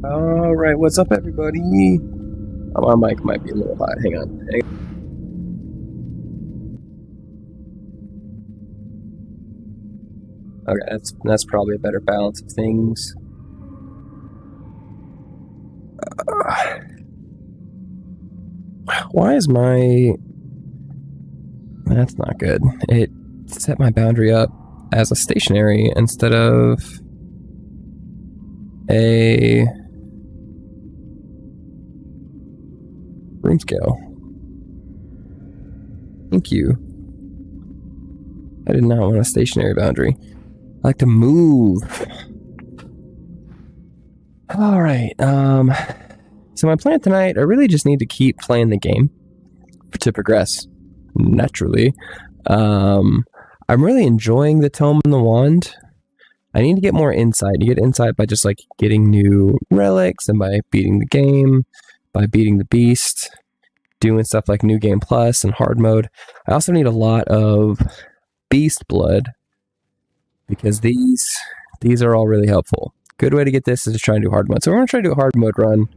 Alright, what's up, everybody? Oh, my mic might be a little hot. Hang on. Okay, that's probably a better balance of things. Why is my... That's not good. It set my boundary up as a stationary instead of a room scale. Thank you. I did not want a stationary boundary. I like to move. Alright, so my plan tonight, I really just need to keep playing the game to progress, naturally. I'm really enjoying the Tome and the Wand. I need to get more insight. You get insight by just like getting new relics and by beating the game, by beating the beast, doing stuff like New Game Plus and hard mode. I also need a lot of beast blood because these are all really helpful. Good way to get this is to try and do hard mode. So we're going to try to do a hard mode run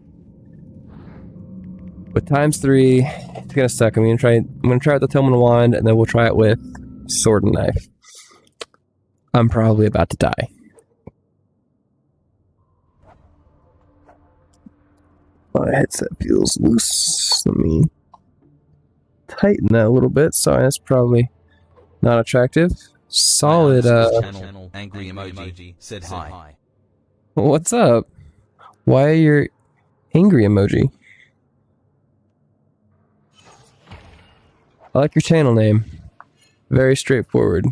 with ×3. It's going to suck. I'm going to try with the Tome and the Wand, and then we'll try it with sword and knife. I'm probably about to die. My headset feels loose. Let me tighten that a little bit. Sorry, that's probably not attractive. Solid, Channel, angry emoji said hi. What's up? Why are you angry emoji? I like your channel name. Very straightforward.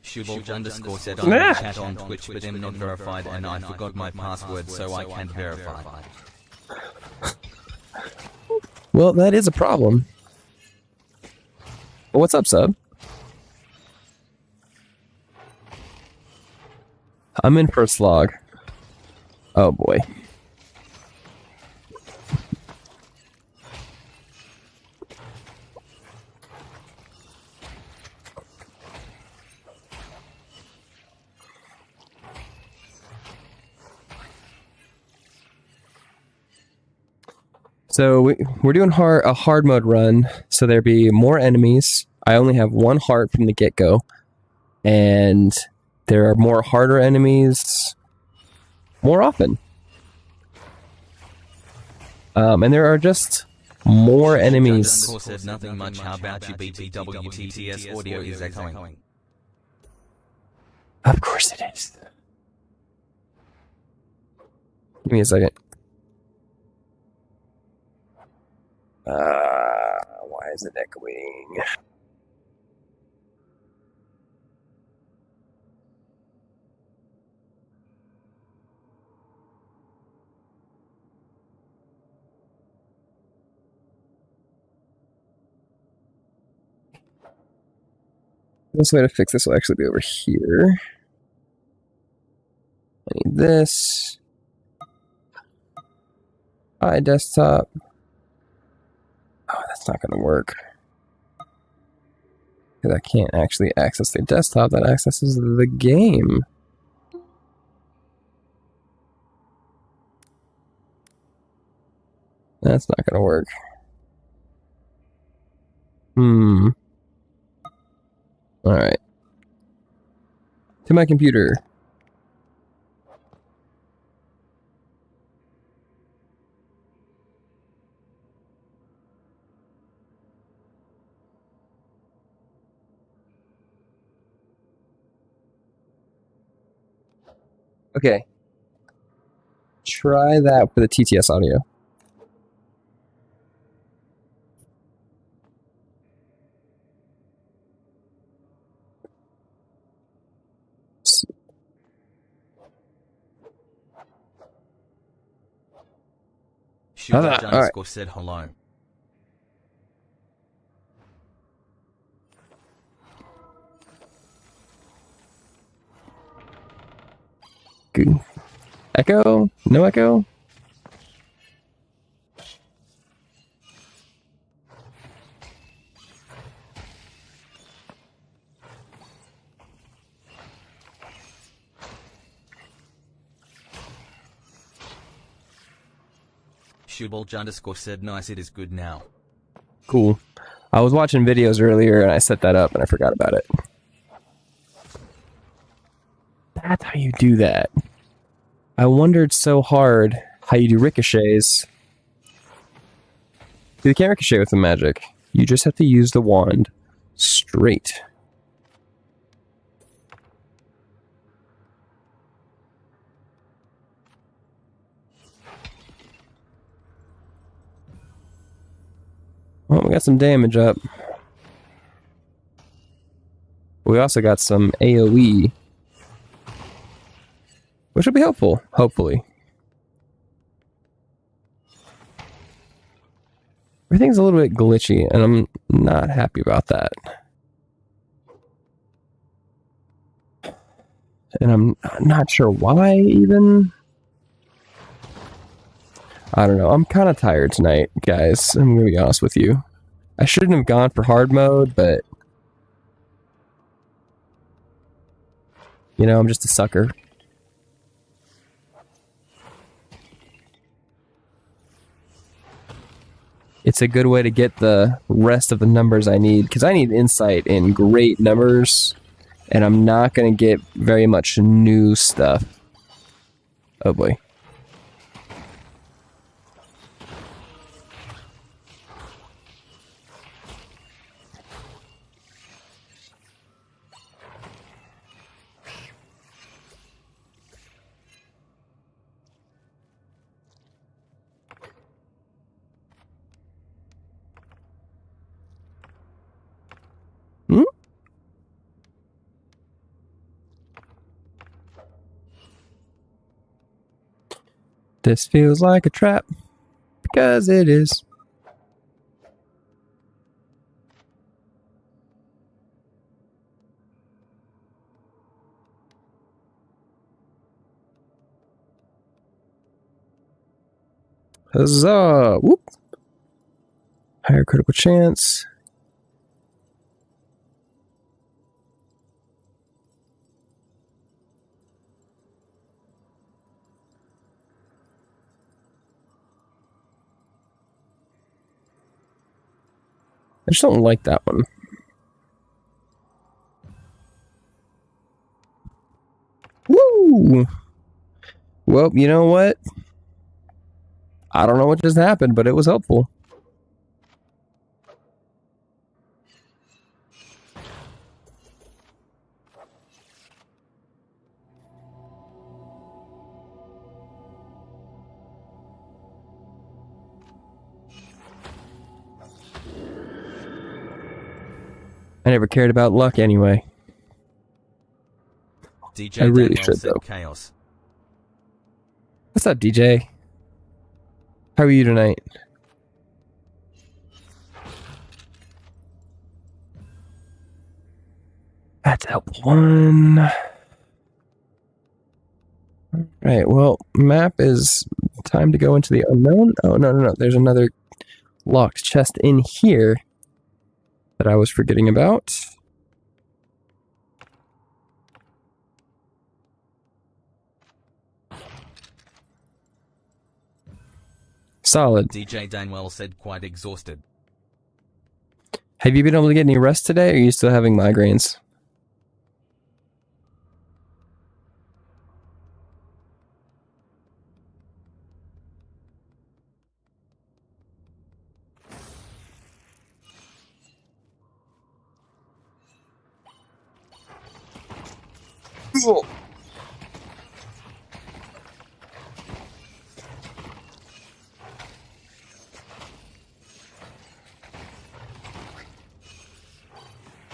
Shubov_ said I'm in chat on Twitch but am not verified and I forgot my password so I can't verify. Well, that is a problem. What's up, sub? I'm in for a slog. Oh boy. So we're doing a hard mode run, so there'll be more enemies. I only have 1 heart from the get-go, and there are more harder enemies more often. And there are just more enemies. Said nothing much. How about you BTWTTS audio is echoing? Of course it is. Give me a second. Why is it echoing? This way to fix this will actually be over here. I need this. Hi, desktop. Oh, that's not going to work. Because I can't actually access the desktop that accesses the game. That's not going to work. Alright. To my computer. Okay. Try that for the TTS audio. Shubov_ said hello. Echo? No echo? Shubal underscore said nice, it is good now. Cool. I was watching videos earlier and I set that up and I forgot about it. That's how you do that. I wondered so hard how you do ricochets. You can't ricochet with the magic. You just have to use the wand straight. Well, we got some damage up. We also got some AoE, which will be helpful, hopefully. Everything's a little bit glitchy, and I'm not happy about that. And I'm not sure why, even. I don't know. I'm kind of tired tonight, guys. I'm going to be honest with you. I shouldn't have gone for hard mode, but... You know, I'm just a sucker. It's a good way to get the rest of the numbers I need, because I need insight in great numbers, and I'm not going to get very much new stuff. Oh boy. Hmm? This feels like a trap, because it is. Huzzah! Whoop! Higher critical chance. I just don't like that one. Woo! Well, you know what? I don't know what just happened, but it was helpful. I never cared about luck anyway. DJ I really Daniel should, said though. chaos. What's up, DJ? How are you tonight? That's helpful one. Right, well, map is time to go into the unknown. Oh, no. There's another locked chest in here that I was forgetting about. Solid. DJ Danwell said quite exhausted. Have you been able to get any rest today, or are you still having migraines? Cool.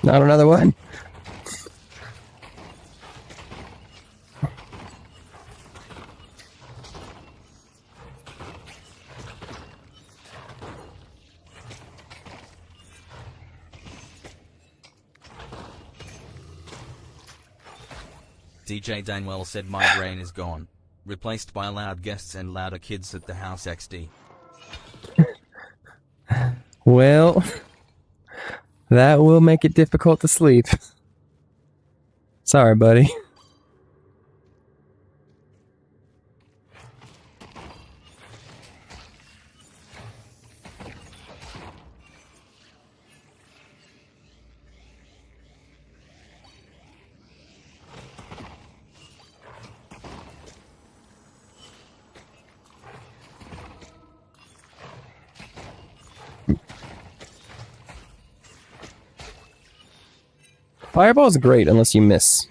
Not another one. DJ Danwell said my brain is gone. Replaced by loud guests and louder kids at the house XD. Well, that will make it difficult to sleep. Sorry, buddy. Fireball is great unless you miss.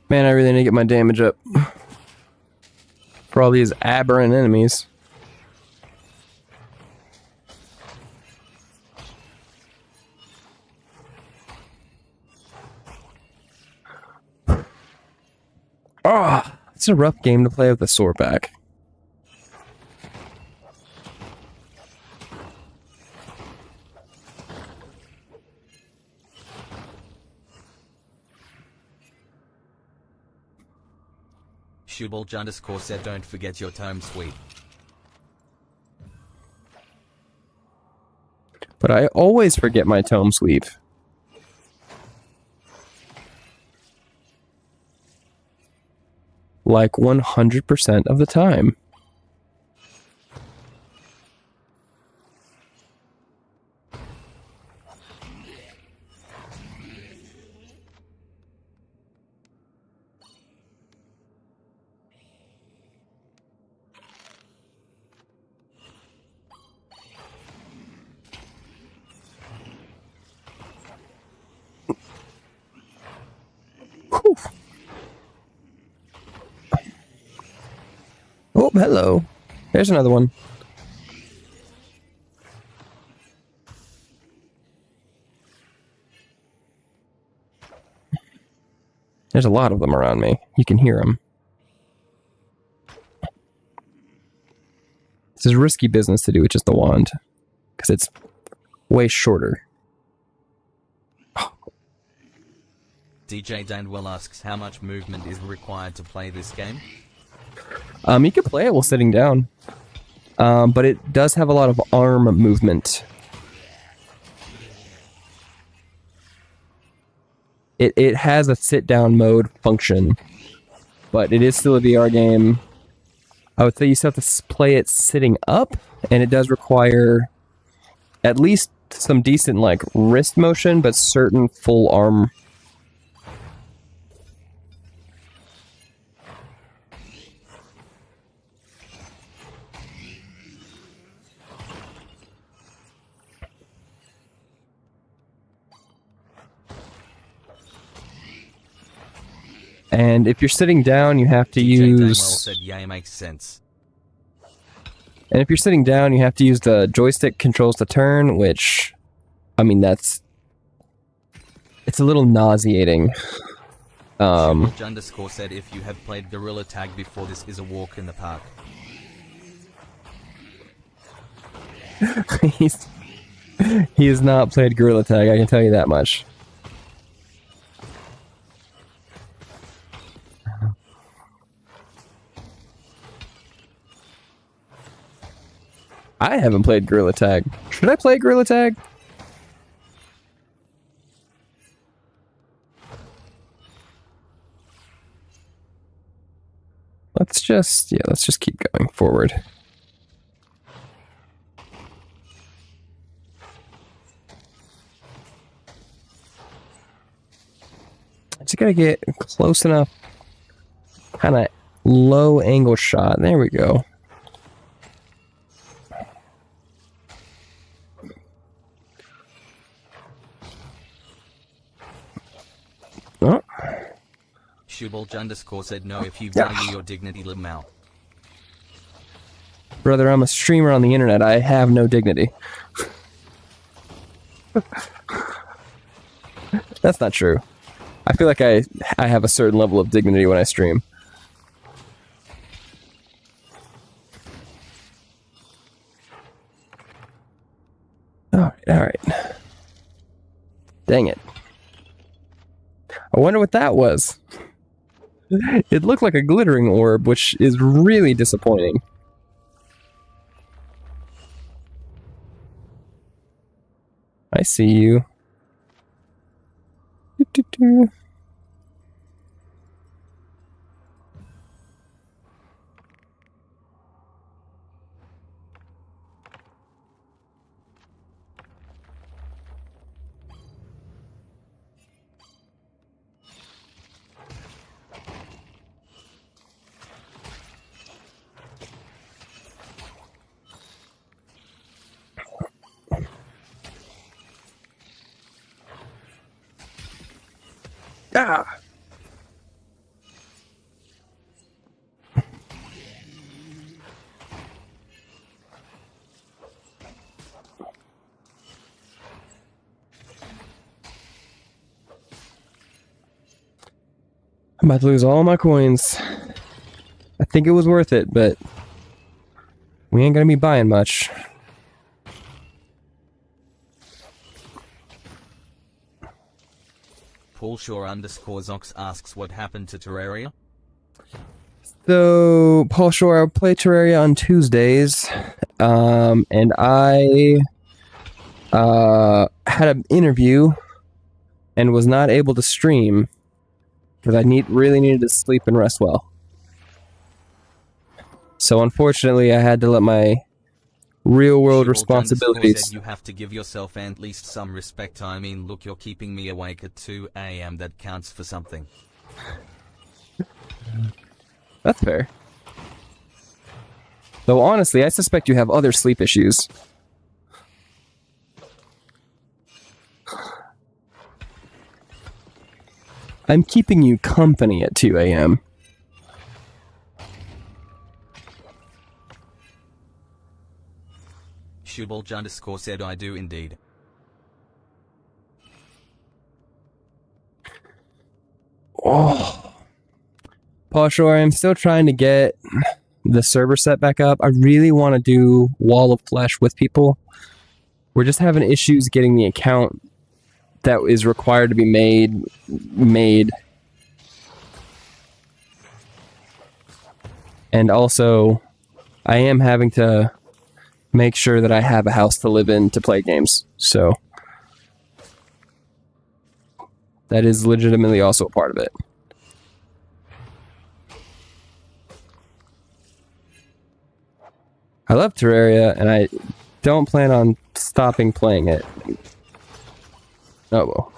Man, I really need to get my damage up for all these aberrant enemies. Ah, it's a rough game to play with a sore back. Shubal_ said don't forget your tome sweep. But I always forget my tome sweep. Like 100% of the time. Whew. Oh, hello. There's another one. There's a lot of them around me. You can hear them. This is risky business to do with just the wand, because it's way shorter. DJ Danwell asks how much movement is required to play this game. You can play it while sitting down, but it does have a lot of arm movement. It has a sit-down mode function, but it is still a VR game. I would say you still have to play it sitting up, and it does require at least some decent like wrist motion, but certain full arm. And if you're sitting down, you have to use... said, yeah, makes sense. And if you're sitting down, you have to use the joystick controls to turn, which... I mean, that's... It's a little nauseating. __ said, if you have played Gorilla Tag before, this is a walk in the park. He has not played Gorilla Tag, I can tell you that much. I haven't played Gorilla Tag. Should I play Gorilla Tag? Let's just keep going forward. Just gotta get close enough, kind of low angle shot. There we go. Oh. Shubal _ said no if you value your dignity, Limau. Brother, I'm a streamer on the internet. I have no dignity. That's not true. I feel like I have a certain level of dignity when I stream. Alright. Dang it. I wonder what that was. It looked like a glittering orb, which is really disappointing. I see you. Do-do-do. Ah! I'm about to lose all my coins. I think it was worth it, but we ain't gonna be buying much. Paul Shaw _Zox asks what happened to Terraria. So, Paul Shore, I play Terraria on Tuesdays, and I had an interview and was not able to stream because I really needed to sleep and rest well. So, unfortunately, I had to let my real-world responsibilities. Said you have to give yourself at least some respect. I mean, look, you're keeping me awake at 2 a.m. That counts for something. That's fair. Though honestly, I suspect you have other sleep issues. I'm keeping you company at 2 a.m. Shubal said I do indeed. Oh. Paul Shore, I'm still trying to get the server set back up. I really want to do Wall of Flesh with people. We're just having issues getting the account that is required to be made. And also, I am having to make sure that I have a house to live in to play games. So that is legitimately also a part of it. I love Terraria, and I don't plan on stopping playing it. Oh well.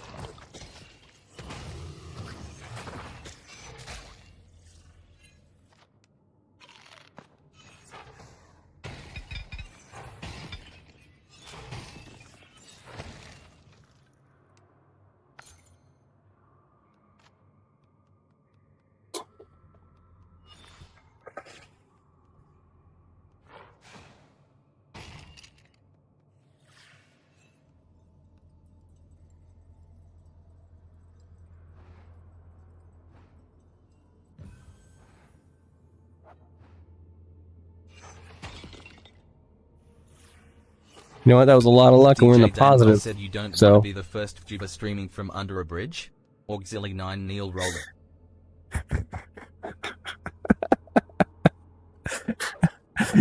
You know what? That was a lot of luck, and we're in the positive. Said you don't so want to be the first YouTuber streaming from under a bridge. Auxiliary 9 Neil Roller.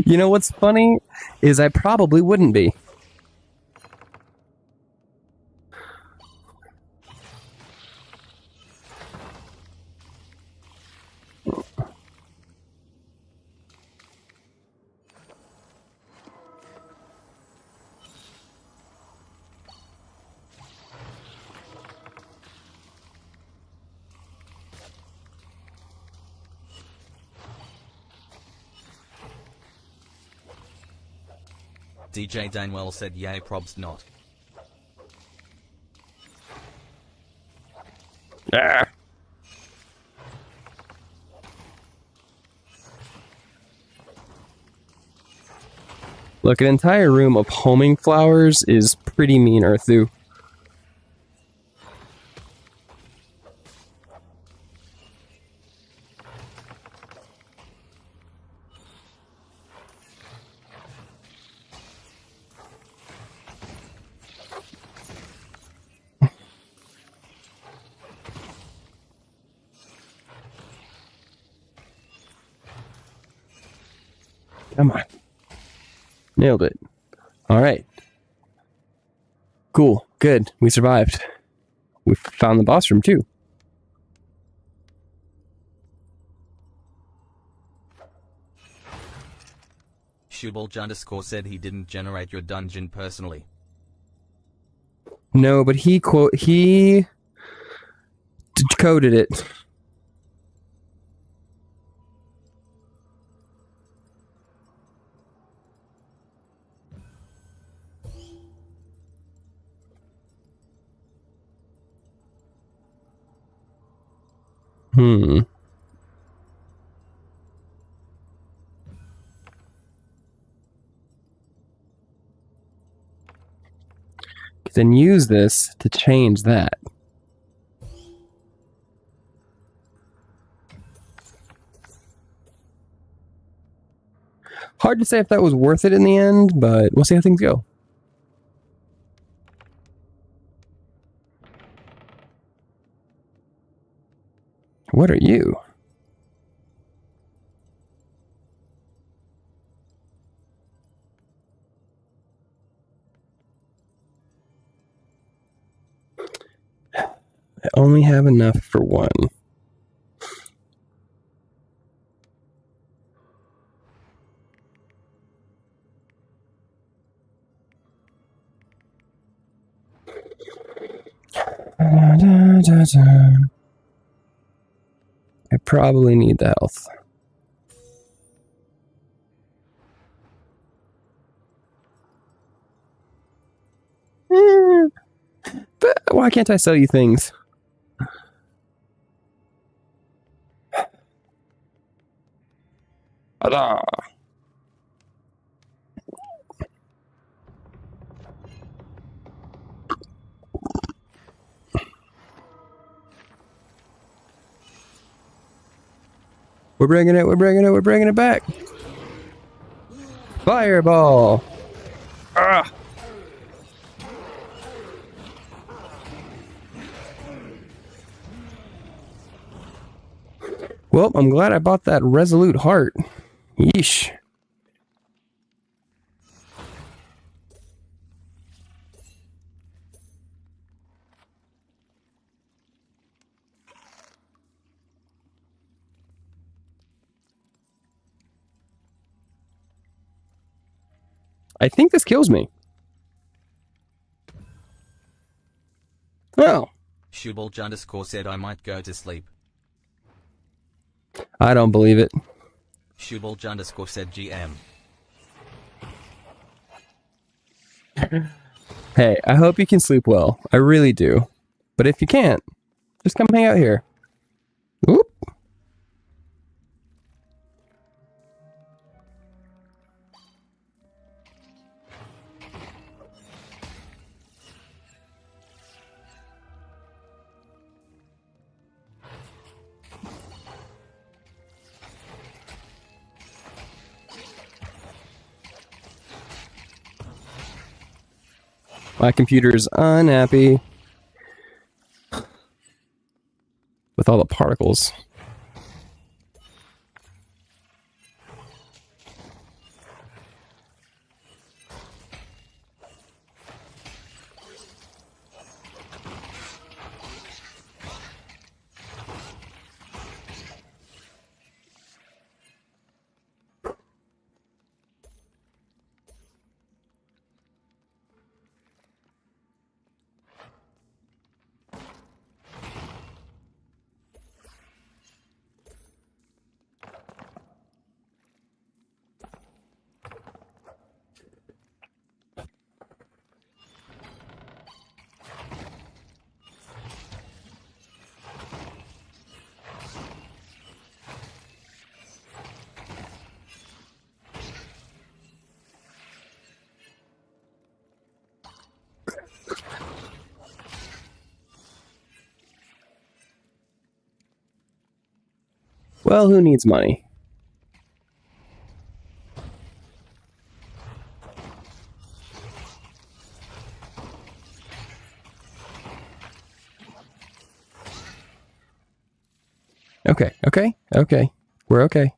You know what's funny is I probably wouldn't be. DJ Danwell said yay probs not. Ah. Look, an entire room of homing flowers is pretty mean, Earthu. Come on. Nailed it. All right. Cool. Good. We survived. We found the boss room, too. Shubulj_ said he didn't generate your dungeon personally. No, but he coded it. Then use this to change that. Hard to say if that was worth it in the end, but we'll see how things go. What are you? I only have enough for one. I probably need the health. But why can't I sell you things? Ada. We're bringing it back. Fireball. Ah. Well, I'm glad I bought that resolute heart. Yeesh. I think this kills me. Oh. Shubulj_ said I might go to sleep. I don't believe it. Shubulj_ said GM. Hey, I hope you can sleep well. I really do. But if you can't, just come hang out here. Oop. My computer's unhappy with all the particles. Well, who needs money? Okay. We're okay.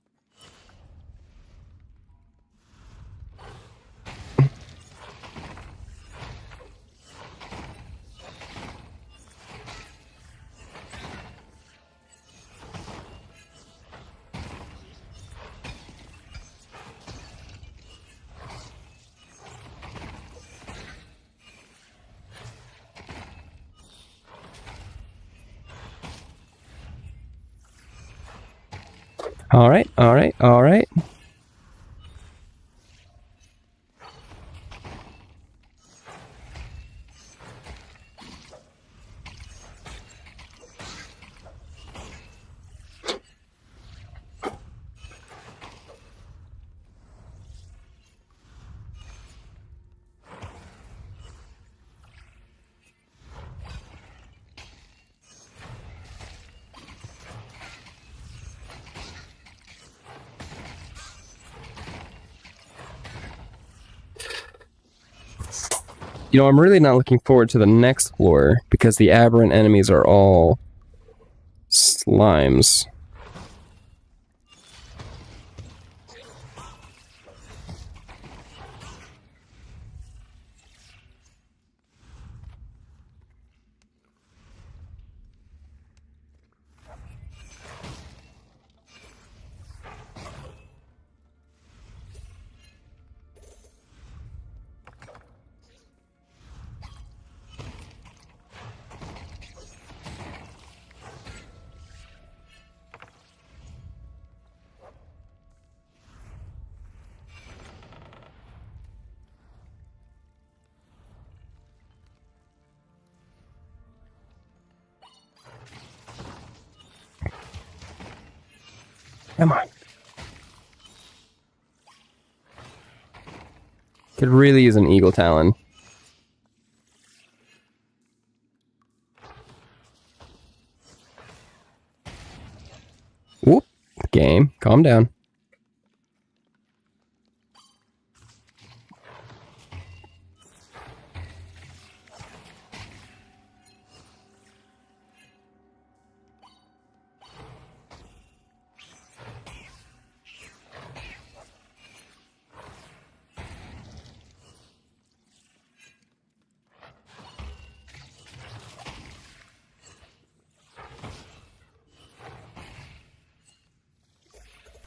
Alright, alright, alright. You know, I'm really not looking forward to the next floor because the aberrant enemies are all slimes. Come on. Could really use an eagle talon. Whoop. Game. Calm down.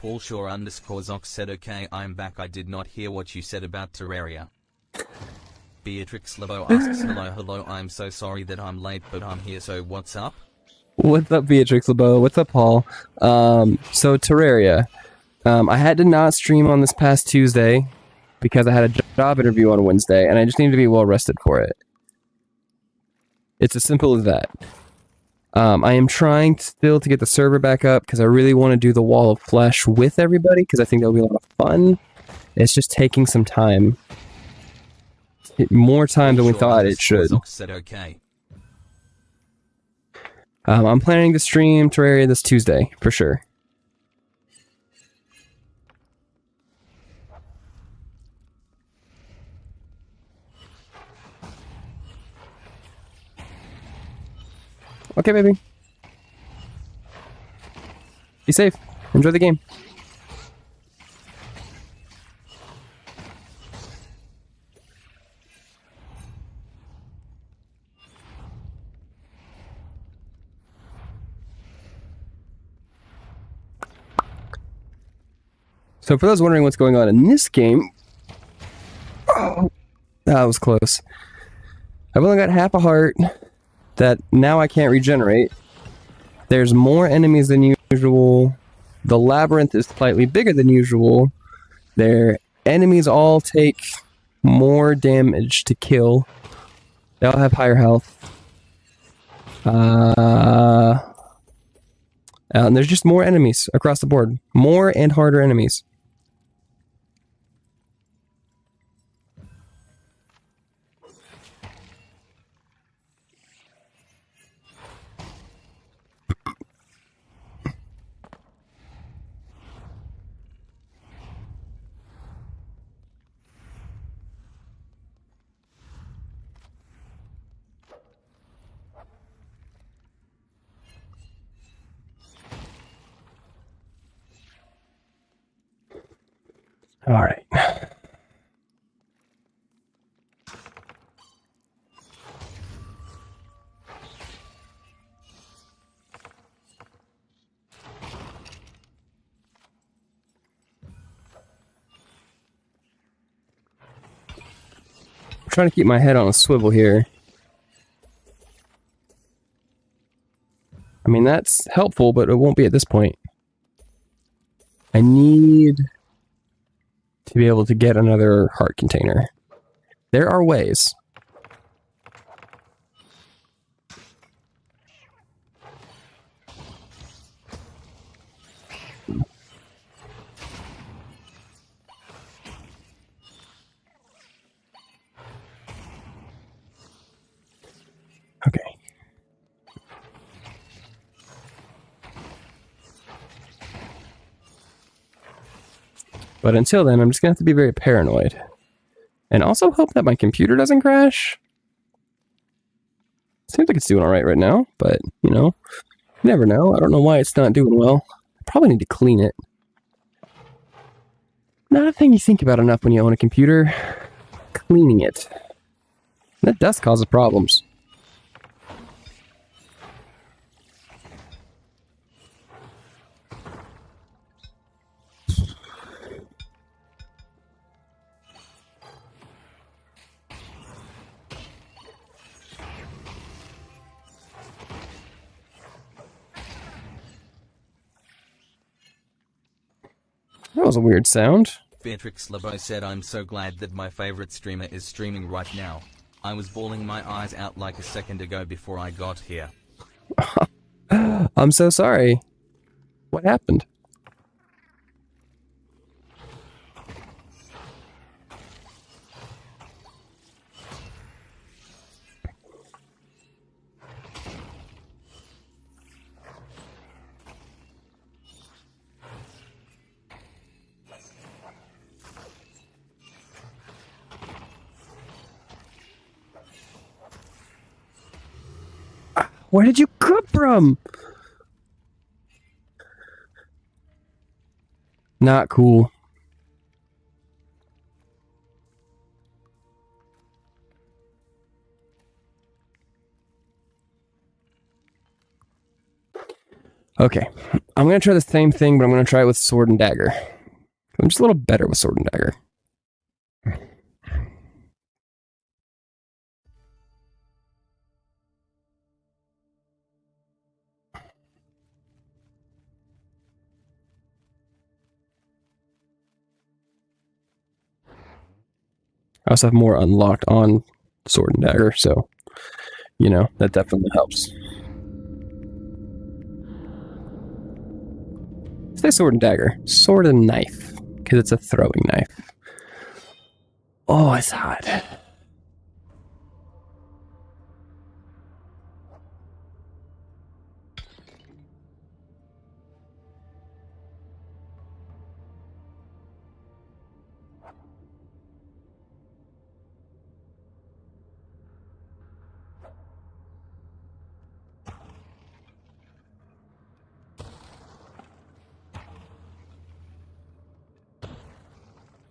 Paul Shaw _ Zox said okay, I'm back. I did not hear what you said about Terraria. Beatrix Lebo asks hello, I'm so sorry that I'm late, but I'm here, so what's up? What's up, Beatrix LeBeau? What's up, Paul? So Terraria. I had to not stream on this past Tuesday because I had a job interview on Wednesday, and I just needed to be well rested for it. It's as simple as that. I am trying still to get the server back up because I really want to do the Wall of Flesh with everybody because I think that'll be a lot of fun. It's just taking some time. More time than we thought it should. Said okay. I'm planning to stream Terraria this Tuesday, for sure. Okay, baby. Be safe. Enjoy the game. So for those wondering what's going on in this game... Oh, that was close. I've only got half a heart that now I can't regenerate. There's more enemies than usual. The labyrinth is slightly bigger than usual. Their enemies all take more damage to kill. They all have higher health. And there's just more enemies across the board. More and harder enemies. All right. I'm trying to keep my head on a swivel here. I mean, that's helpful, but it won't be at this point. I need to be able to get another heart container. There are ways. Okay. But until then, I'm just going to have to be very paranoid. And also hope that my computer doesn't crash. Seems like it's doing all right now, but, you know, you never know. I don't know why it's not doing well. I probably need to clean it. Not a thing you think about enough when you own a computer. Cleaning it. That dust causes problems. That was a weird sound. Beatrix Lebo said, I'm so glad that my favorite streamer is streaming right now. I was bawling my eyes out like a second ago before I got here. I'm so sorry. What happened? Where did you come from? Not cool. Okay, I'm going to try the same thing, but I'm going to try it with sword and dagger. I'm just a little better with sword and dagger. I also have more unlocked on sword and dagger, so, you know, that definitely helps. Say sword and dagger. Sword and knife, because it's a throwing knife. Oh, it's hot.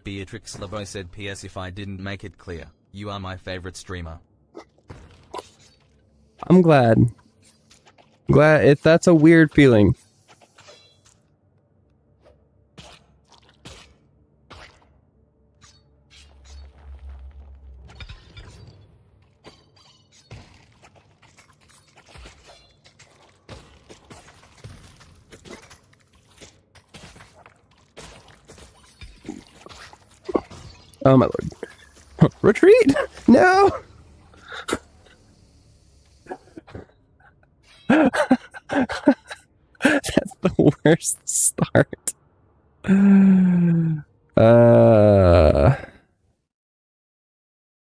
Beatrix Lebo said, P.S. If I didn't make it clear, you are my favorite streamer. I'm glad. That's a weird feeling. Oh my lord. Retreat! No! That's the worst start.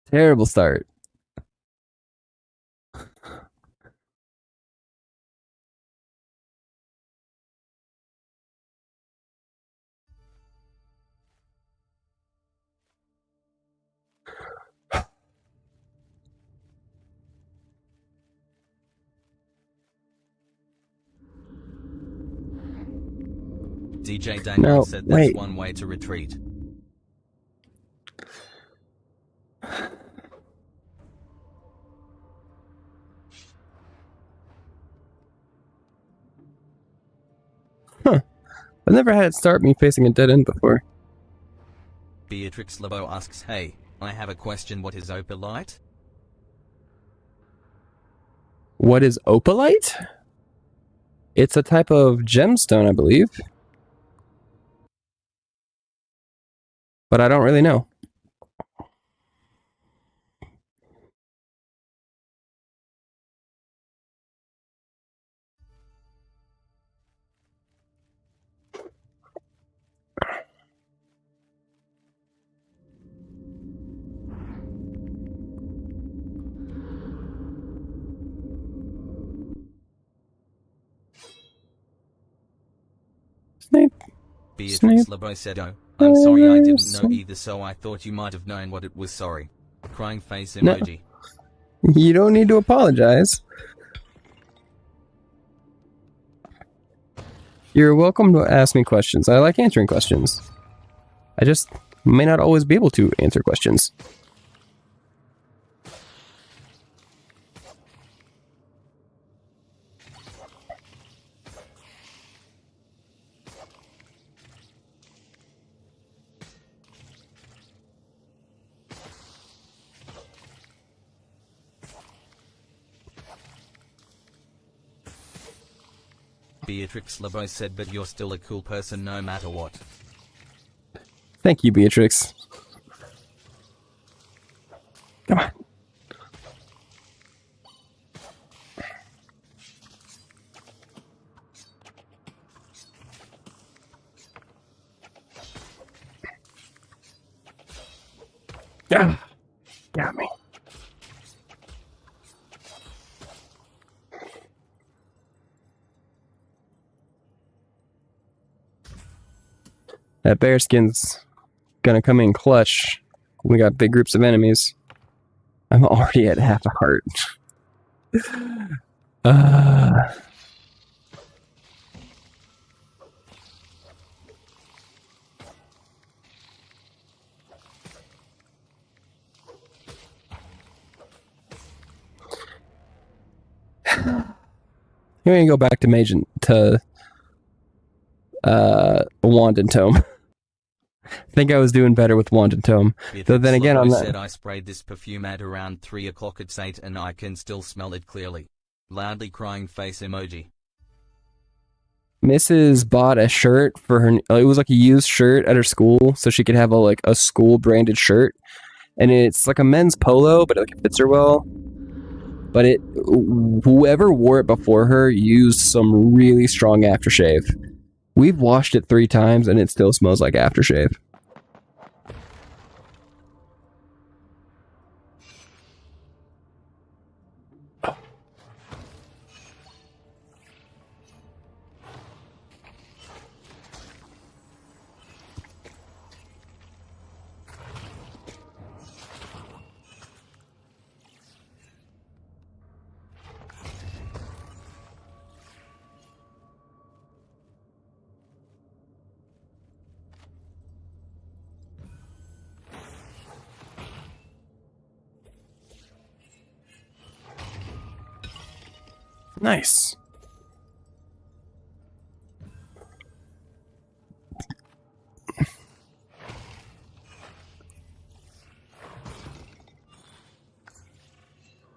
Terrible start. DJ Daniel No, said that's wait. one way to retreat. Huh. I've never had it start me facing a dead end before. Beatrix Lebo asks, hey, I have a question, what is opalite? What is opalite? It's a type of gemstone, I believe. but I don't really know. Snape. Beatrix LeBeau said, "Oh, I'm sorry, I didn't know either, so I thought you might have known what it was. Sorry." Crying face emoji. No, you don't need to apologize. You're welcome to ask me questions. I like answering questions. I just may not always be able to answer questions. Beatrix LeBeau said, "But you're still a cool person no matter what." Thank you, Beatrix. Come on. Ah, got me. That bearskin's gonna come in clutch. We got big groups of enemies. I'm already at half a heart. Here we go back to Wand and Tome. I think I was doing better with Wand and Tome. Though then again, on that, said, "I sprayed this perfume at around 3 o'clock at 8 and I can still smell it clearly." Loudly crying face emoji. Mrs. bought a shirt for her. It was like a used shirt at her school, so she could have a school branded shirt, and it's like a men's polo, but it fits her well. But whoever wore it before her used some really strong aftershave. We've washed it 3 times, and it still smells like aftershave. Nice.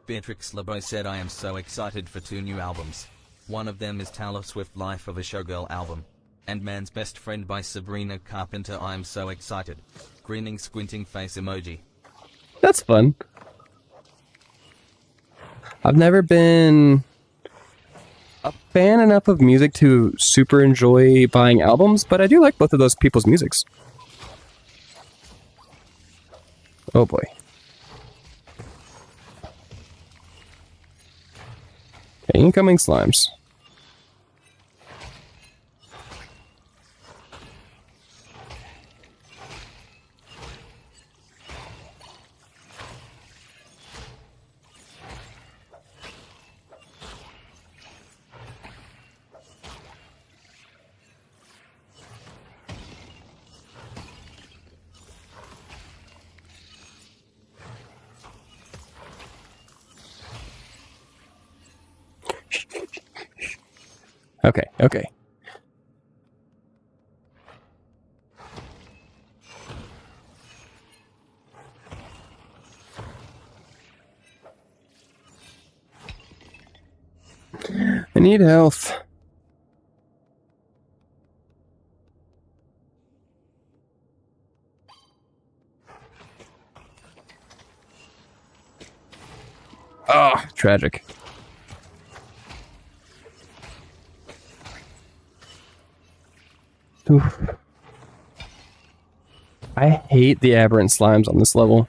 Beatrix LeBeau said, "I am so excited for 2 new albums. One of them is Taylor Swift Life of a Showgirl album. And Man's Best Friend by Sabrina Carpenter. I am so excited." Grinning squinting face emoji. That's fun. I've never been a fan enough of music to super enjoy buying albums, but I do like both of those people's musics. Oh boy. Incoming slimes. Okay. I need health. tragic. Oof. I hate the aberrant slimes on this level.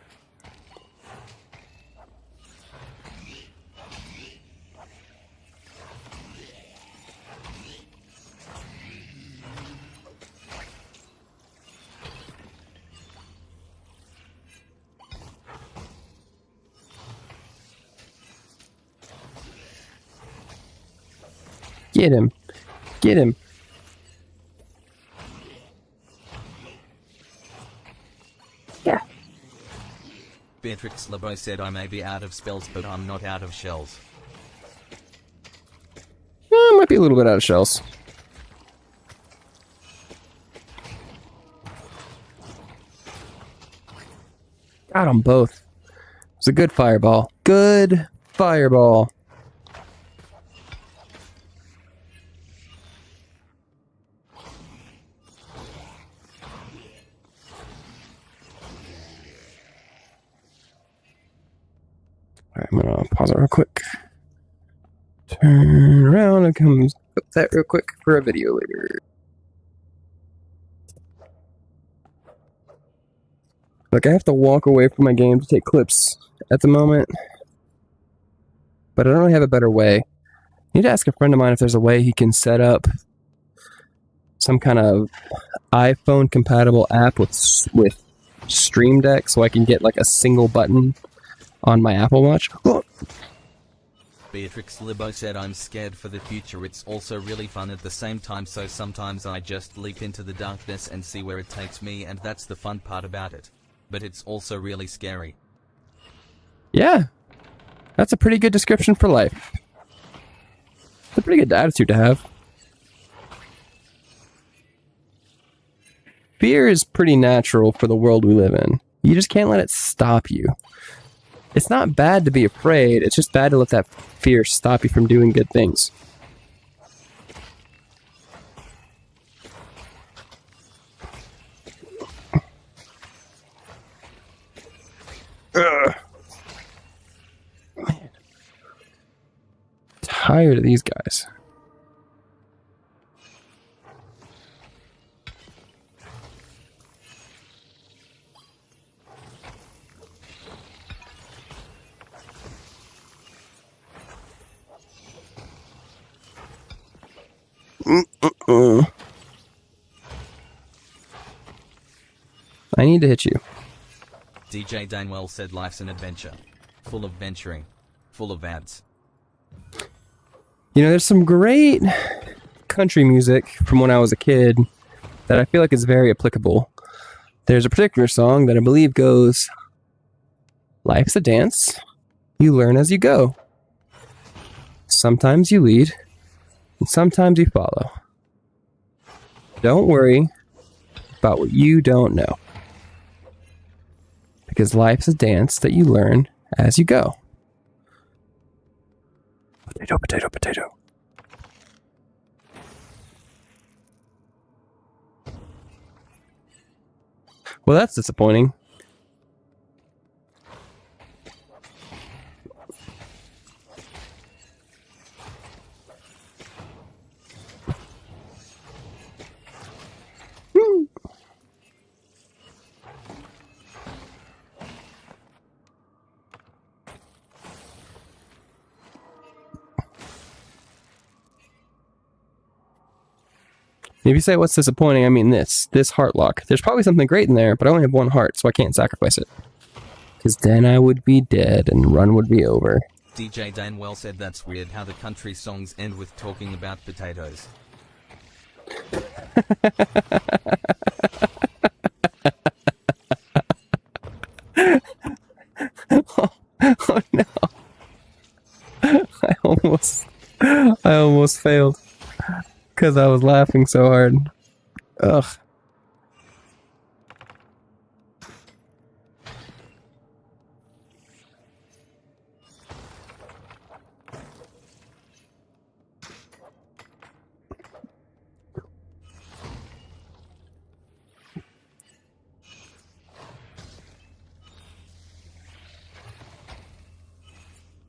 Get him. Get him. Yeah. Beatrix LeBeau said I may be out of spells, but I'm not out of shells. Might be a little bit out of shells. Got them both. It's a good fireball. Good fireball. Alright, I'm gonna pause it real quick. Turn around and come up that real quick for a video later. Look, I have to walk away from my game to take clips at the moment, but I don't really have a better way. I need to ask a friend of mine if there's a way he can set up some kind of iPhone compatible app with Stream Deck so I can get like a single button on my Apple Watch. Oh. Beatrix LeBeau said I'm scared for the future. It's also really fun at the same time, so sometimes I just leap into the darkness and see where it takes me, and that's the fun part about it. But it's also really scary. Yeah, that's a pretty good description for life. It's a pretty good attitude to have. Fear is pretty natural for the world we live in. You just can't let it stop you. It's not bad to be afraid, it's just bad to let that fear stop you from doing good things. Ugh. Man. Tired of these guys. I need to hit you. DJ Danwell said life's an adventure. Full of venturing. Full of ads. You know, there's some great country music from when I was a kid that I feel like is very applicable. There's a particular song that I believe goes, "Life's a dance. You learn as you go. Sometimes you lead, and sometimes you follow. Don't worry about what you don't know. Because life's a dance that you learn as you go." Potato, potato, potato. Well, that's disappointing. If you say what's disappointing, I mean this heart lock. There's probably something great in there, but I only have one heart, so I can't sacrifice it. Because then I would be dead and run would be over. DJ Danwell said that's weird how the country songs end with talking about potatoes. Oh no. I almost failed. Because I was laughing so hard. Ugh.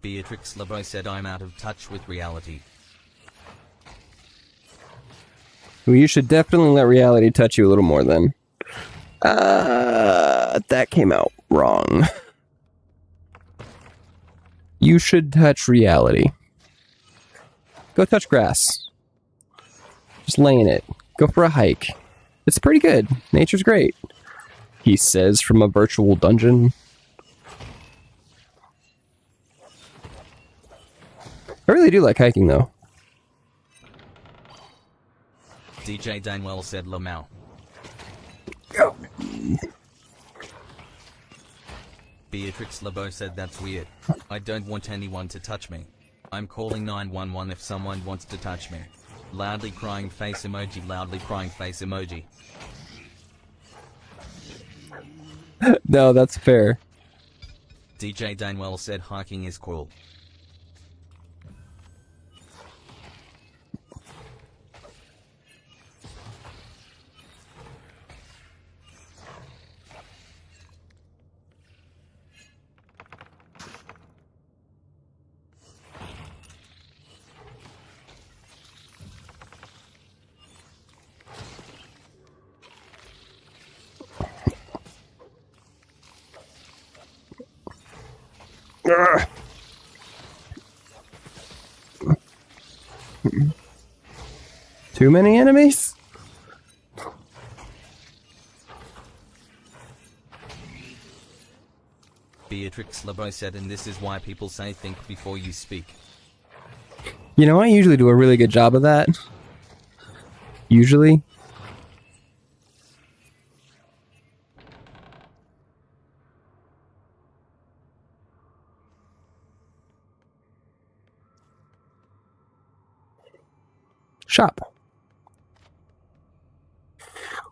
Beatrix Lebo said I'm out of touch with reality. Well, you should definitely let reality touch you a little more then. That came out wrong. You should touch reality. Go touch grass. Just lay in it. Go for a hike. It's pretty good. Nature's great. He says from a virtual dungeon. I really do like hiking though. DJ Danwell said Lamau. Go. Beatrix Lebo said that's weird. I don't want anyone to touch me. I'm calling 911 if someone wants to touch me. Loudly crying face emoji, loudly crying face emoji. No, that's fair. DJ Danwell said hiking is cool. Too many enemies? Beatrix Lebo said, and this is why people say think before you speak. You know, I usually do a really good job of that. Usually. Shop.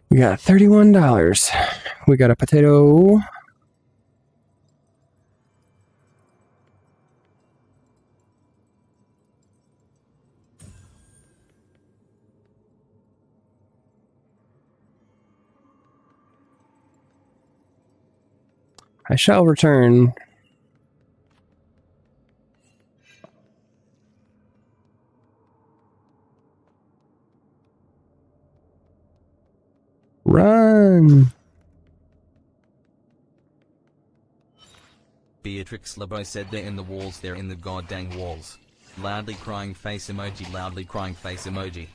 We got $31. We got a potato. I shall return. Run! Beatrix Lebo said they're in the walls, they're in the goddamn walls. Loudly crying face emoji, loudly crying face emoji.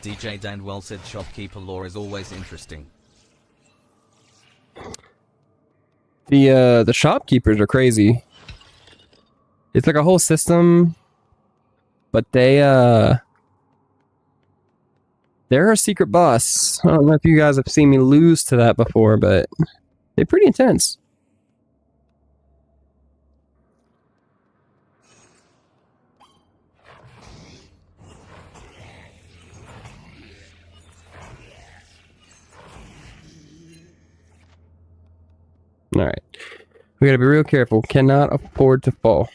DJ Danwell said shopkeeper lore is always interesting. The shopkeepers are crazy. It's like a whole system, but they're a secret boss. I don't know if you guys have seen me lose to that before, but they're pretty intense. Alright. We gotta be real careful. Cannot afford to fall.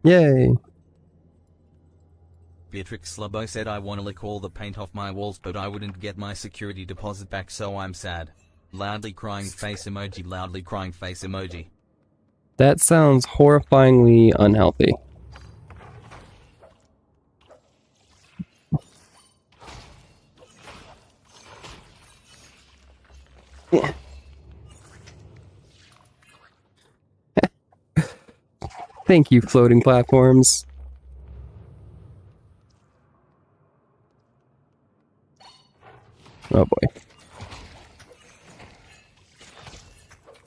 Yay. Beatrix Lebo said I wanna lick all the paint off my walls, but I wouldn't get my security deposit back, so I'm sad. Loudly crying face emoji, loudly crying face emoji. That sounds horrifyingly unhealthy. Yeah. Thank you, floating platforms. Oh boy.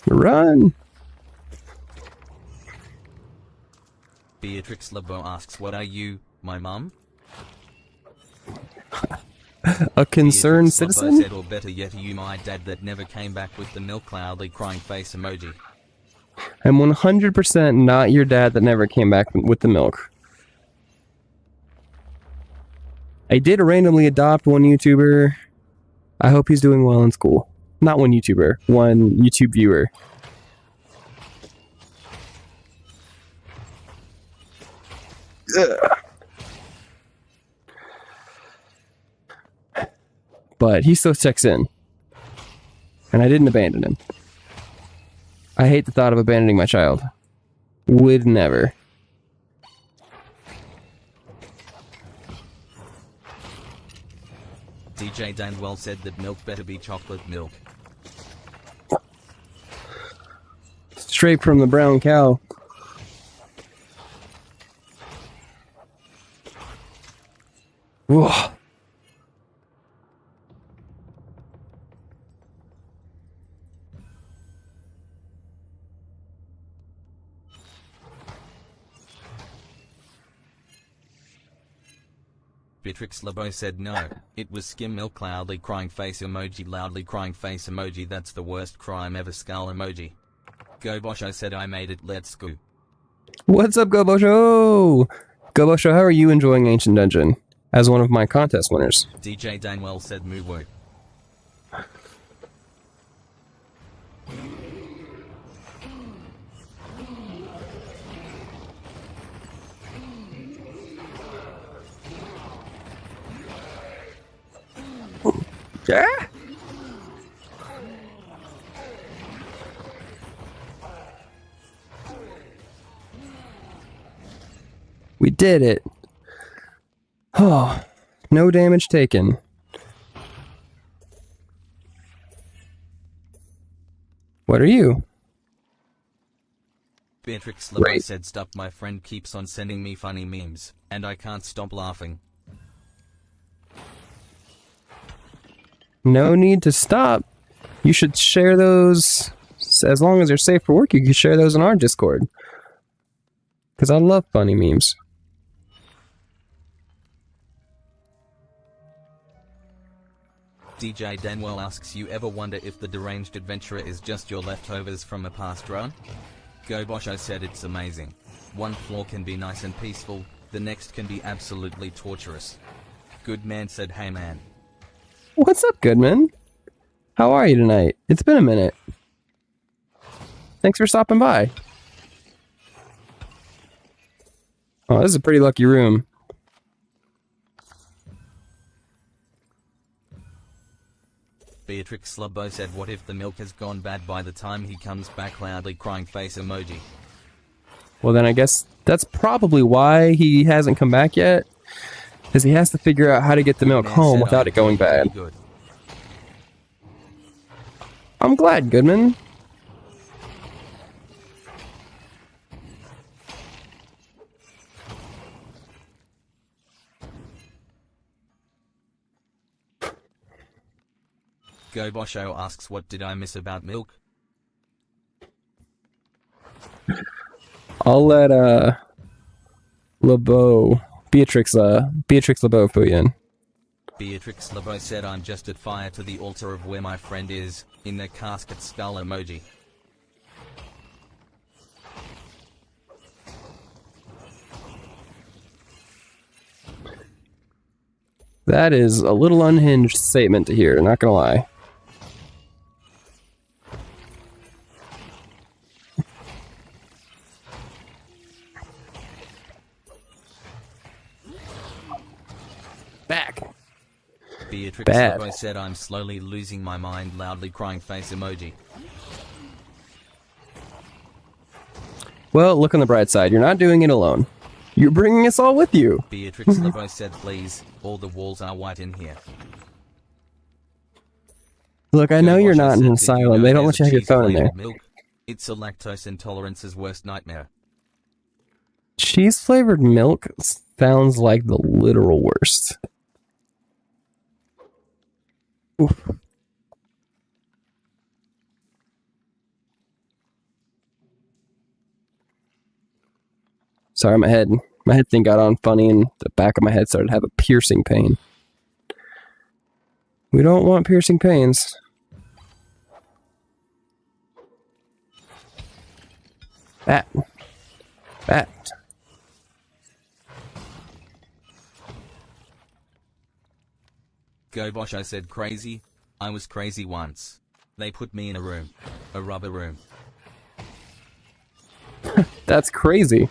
Run! Beatrix Lebo asks, what are you, my mum? A concerned Beatrix Lebo citizen? said, or better yet, are you my dad that never came back with the milk, loudly crying face emoji. I'm 100% not your dad that never came back with the milk. I did randomly adopt one YouTuber. I hope he's doing well in school. Not one YouTuber, one YouTube viewer. But he still checks in. And I didn't abandon him. I hate the thought of abandoning my child. Would never. DJ Danwell said that milk better be chocolate milk. Straight from the brown cow. Whoa. Beatrix LeBeau said no, it was skim milk loudly crying face emoji loudly crying face emoji that's the worst crime ever skull emoji. Go Bosho said I made it let's go. What's up, Gobosho? Gobosho, how are you enjoying Ancient Dungeon as one of my contest winners? DJ Danwell said moo woo. Yeah? We did it. Oh, no damage taken. What are you? Beatrix LeBeau Right. said stop my friend keeps on sending me funny memes, and I can't stop laughing. No need to stop. You should share those, as long as they're safe for work, you can share those in our Discord. Because I love funny memes. DJ Danwell asks you ever wonder if the deranged adventurer is just your leftovers from a past run? Go Bosho said it's amazing. One floor can be nice and peaceful, the next can be absolutely torturous. Good man said hey man. What's up, Goodman? How are you tonight? It's been a minute. Thanks for stopping by. Oh, this is a pretty lucky room. Beatrix LeBeau said what if the milk has gone bad by the time he comes back loudly crying face emoji. Well, then I guess that's probably why he hasn't come back yet. Because he has to figure out how to get the milk Man home said without I'm it going doing pretty bad. good. I'm glad, Goodman. Go Bosho asks what did I miss about milk? I'll let Beatrix LeBeau put you in. Beatrix LeBeau said I'm just at fire to the altar of where my friend is, in the casket skull emoji. That is a little unhinged statement to hear, not gonna lie. Back. Beatrix Bad. LeBeau said I'm slowly losing my mind loudly crying face emoji. Well, look on the bright side. You're not doing it alone. You're bringing us all with you. Beatrix LeBeau said please, all the walls are white in here. Look, I know Go you're Bosho not said, an "Did you asylum. know They don't there's let you a have your phone in there. cheese-flavored milk? It's a lactose intolerance's worst nightmare. Cheese flavored milk sounds like the literal worst. Oof. Sorry, my head thing got on funny and the back of my head started to have a piercing pain. We don't want piercing pains. Bat. Bat. Go Bosho said crazy, I was crazy once. They put me in a rubber room. That's crazy.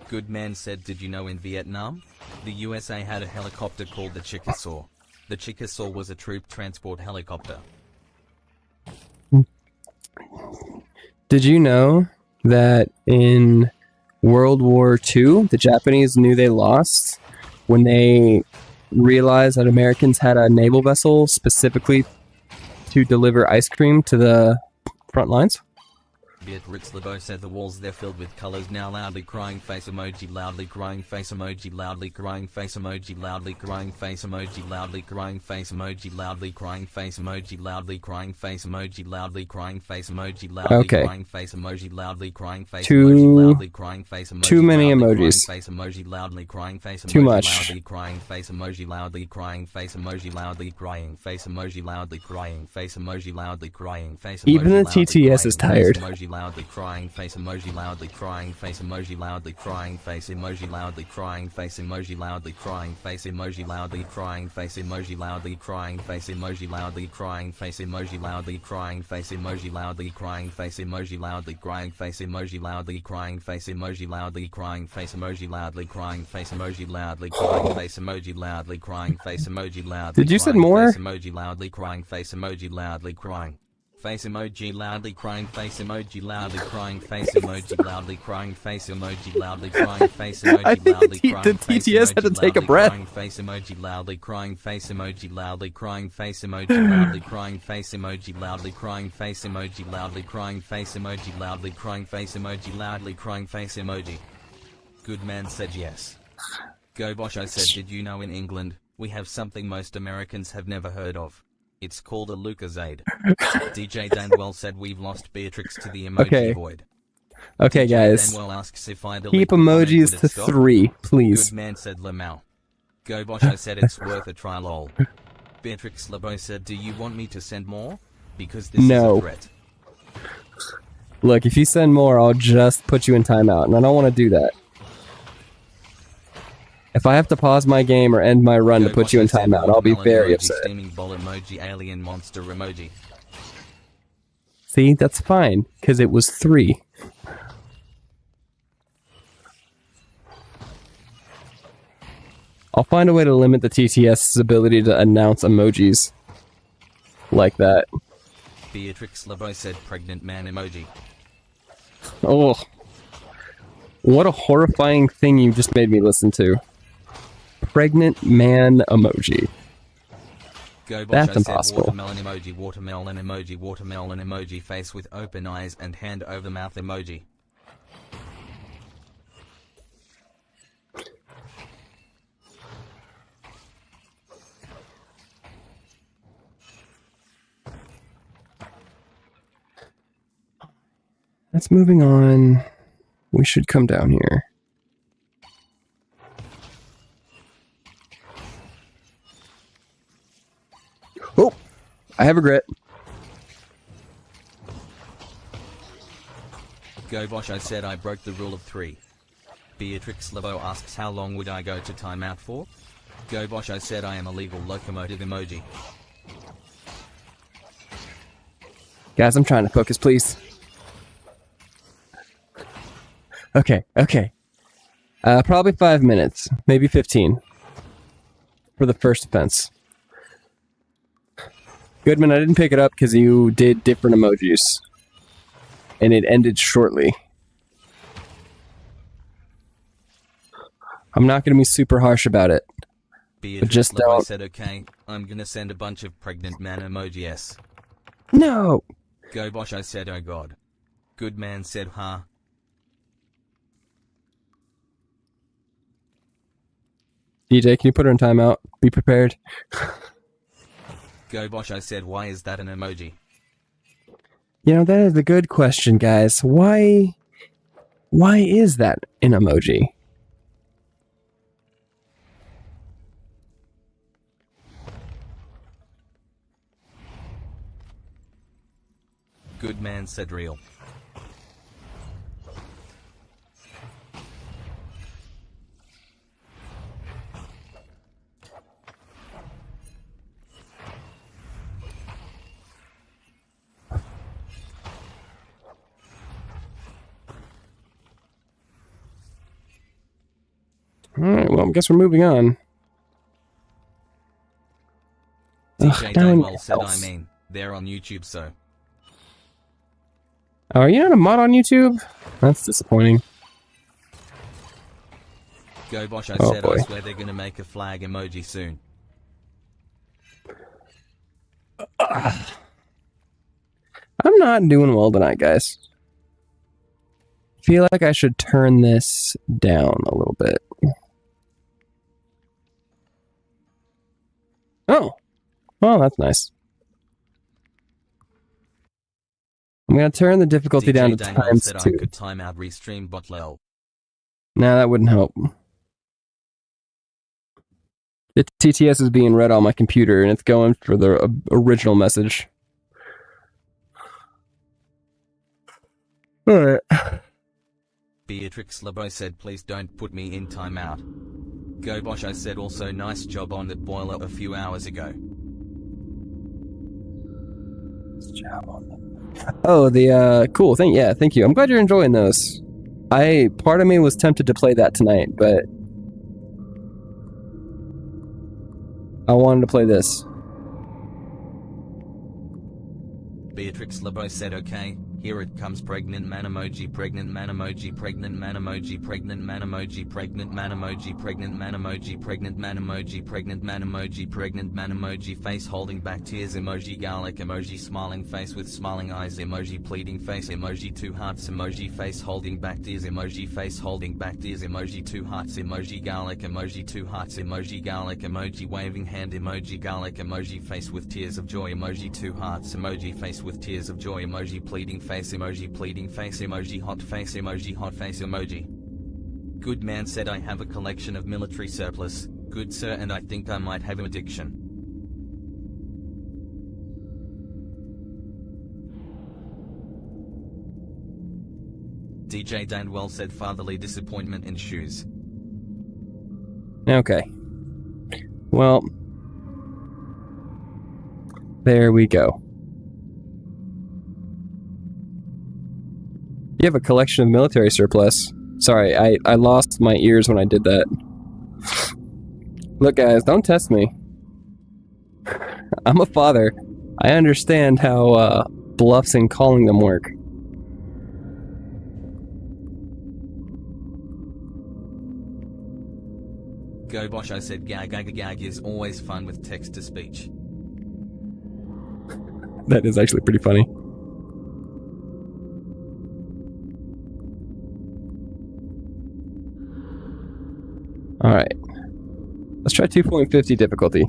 Good man said, did you know in Vietnam, the USA had a helicopter called the Chickasaw? The Chickasaw was a troop transport helicopter. Did you know that in World War II, the Japanese knew they lost when they realized that Americans had a naval vessel specifically to deliver ice cream to the front lines? Beatrix Lebo said the walls they're filled with colors now loudly crying face emoji loudly crying face emoji loudly crying face emoji loudly crying face emoji loudly crying face emoji loudly crying face emoji loudly crying face emoji loudly crying face emoji loudly crying face emoji loudly crying face emoji loudly crying face emoji too many emojis. face emoji loudly crying face Too emoji much. loudly crying face emoji loudly crying face emoji loudly crying face emoji loudly crying face emoji loudly crying face emoji Even the loudly TTS is crying, tired. emoji loudly crying face emoji loudly crying face emoji loudly crying face emoji loudly crying face emoji loudly crying face emoji loudly crying face emoji loudly crying face emoji loudly crying face emoji loudly crying face emoji loudly crying face emoji loudly crying face emoji loudly crying face emoji loudly crying face emoji loudly crying face emoji loudly crying face emoji loudly crying face emoji loudly Did you say more? face emoji loudly crying face emoji loudly crying face emoji loudly crying face emoji loudly crying face emoji loudly crying face emoji loudly crying face I emoji think loudly the crying TTS had to take a breath. face emoji loudly crying face emoji loudly crying face emoji loudly crying face emoji loudly crying face emoji loudly crying face emoji loudly crying face emoji loudly crying face emoji. Good man said yes. Go Bosh, I said, did you know in England we have something most Americans have never heard of? It's called a Lucasade. DJ Danwell said we've lost Beatrix to the emoji void. Okay, DJ guys. Danwell asks if I delete Keep the comment, emojis would it to stop? 3, please. Good man said Lamau. Go Bosh, I said it's worth a try lol. Beatrix Lebo said, do you want me to send more? Because this is a threat. Look, if you send more, I'll just put you in timeout, and I don't want to do that. If I have to pause my game or end my run to put you in timeout, I'll be very upset. Steaming ball emoji, alien monster emoji. See, that's fine, because it was 3. I'll find a way to limit the TTS's ability to announce emojis like that. Beatrix Lebo said pregnant man emoji. Oh. What a horrifying thing you just made me listen to. Pregnant man emoji. Go Bosh, That's I said impossible. watermelon emoji, watermelon emoji, watermelon emoji, face with open eyes and hand over mouth emoji. That's moving on. We should come down here. Oh, I have a grit. Go Bosh, I said I broke the rule of 3. Beatrix Lebo asks how long would I go to timeout for? Go Bosh, I said I am a legal locomotive emoji. Guys, I'm trying to focus, please. Okay. Probably 5 minutes, maybe 15 for the first offense. Goodman, I didn't pick it up because you did different emojis. And it ended shortly. I'm not going to be super harsh about it. Beatrix just Lebo don't. said okay, I'm gonna send a bunch of pregnant man emojis. No! Go Bosh, I said oh god. Good man said huh. DJ, can you put her in timeout? Be prepared. Go Bosh, I said why is that an emoji? You know, that is a good question, guys. Why is that an emoji? Good man said real. Alright, well, I guess we're moving on. DJ now I need Danwell said, I health. mean, they're on YouTube, so. Oh, are you not a mod on YouTube? That's disappointing. Go Bosh, I Oh, said, boy. I swear they're gonna make a flag emoji soon. I'm not doing well tonight, guys. I feel like I should turn this down a little bit. Oh, well, that's nice. I'm going to turn the difficulty down to Danwell times said 2. I could time out restream bot lol. Nah, that wouldn't help. The TTS is being read on my computer, and it's going for the original message. Alright. Beatrix Lebo said, please don't put me in timeout. Go Bosh, I said, also nice job on that boiler a few hours ago. Oh, the cool thing. Yeah, thank you. I'm glad you're enjoying those. Part of me was tempted to play that tonight, but I wanted to play this. Beatrix Lebo said, okay, here it comes, pregnant man emoji, pregnant man emoji, pregnant man emoji, pregnant man emoji, pregnant man emoji, pregnant man emoji, pregnant man emoji, pregnant man emoji, pregnant man emoji, face holding back tears emoji, garlic emoji, smiling face with smiling eyes emoji, pleading face emoji, 2 hearts emoji, face holding back tears emoji, face holding back tears emoji, 2 hearts emoji, garlic emoji, 2 hearts emoji, garlic emoji, waving hand emoji, garlic emoji, face with tears of joy emoji, 2 hearts emoji, face with tears of joy emoji, pleading face emoji, hot face emoji. Good man said, I have a collection of military surplus, good sir, and I think I might have an addiction. DJ Danwell said, fatherly disappointment ensues. Okay. Well, there we go. You have a collection of military surplus. Sorry, I lost my ears when I did that. Look, guys, don't test me. I'm a father. I understand how bluffs and calling them work. Go Bosh, I said, gag is always fun with text-to-speech. That is actually pretty funny. Alright. Let's try 2.50 difficulty.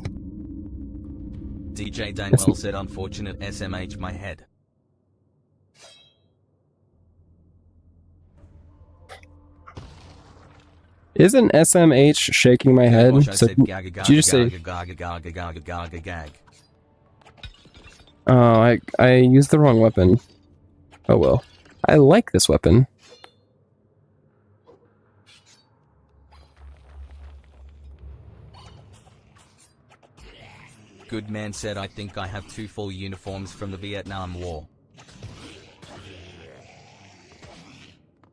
DJ Danwell said, unfortunate SMH my head. Isn't SMH shaking my head? Gosh, I So said, did you just say? gag. Oh, I used the wrong weapon. Oh well. I like this weapon. Good man said, I think I have 2 full uniforms from the Vietnam War.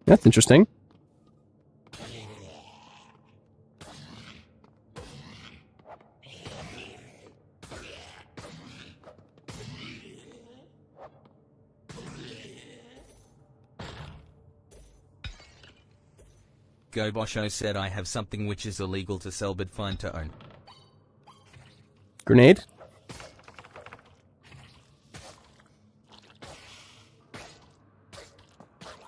That's interesting. Go Bosho said, I have something which is illegal to sell but fine to own. Grenade?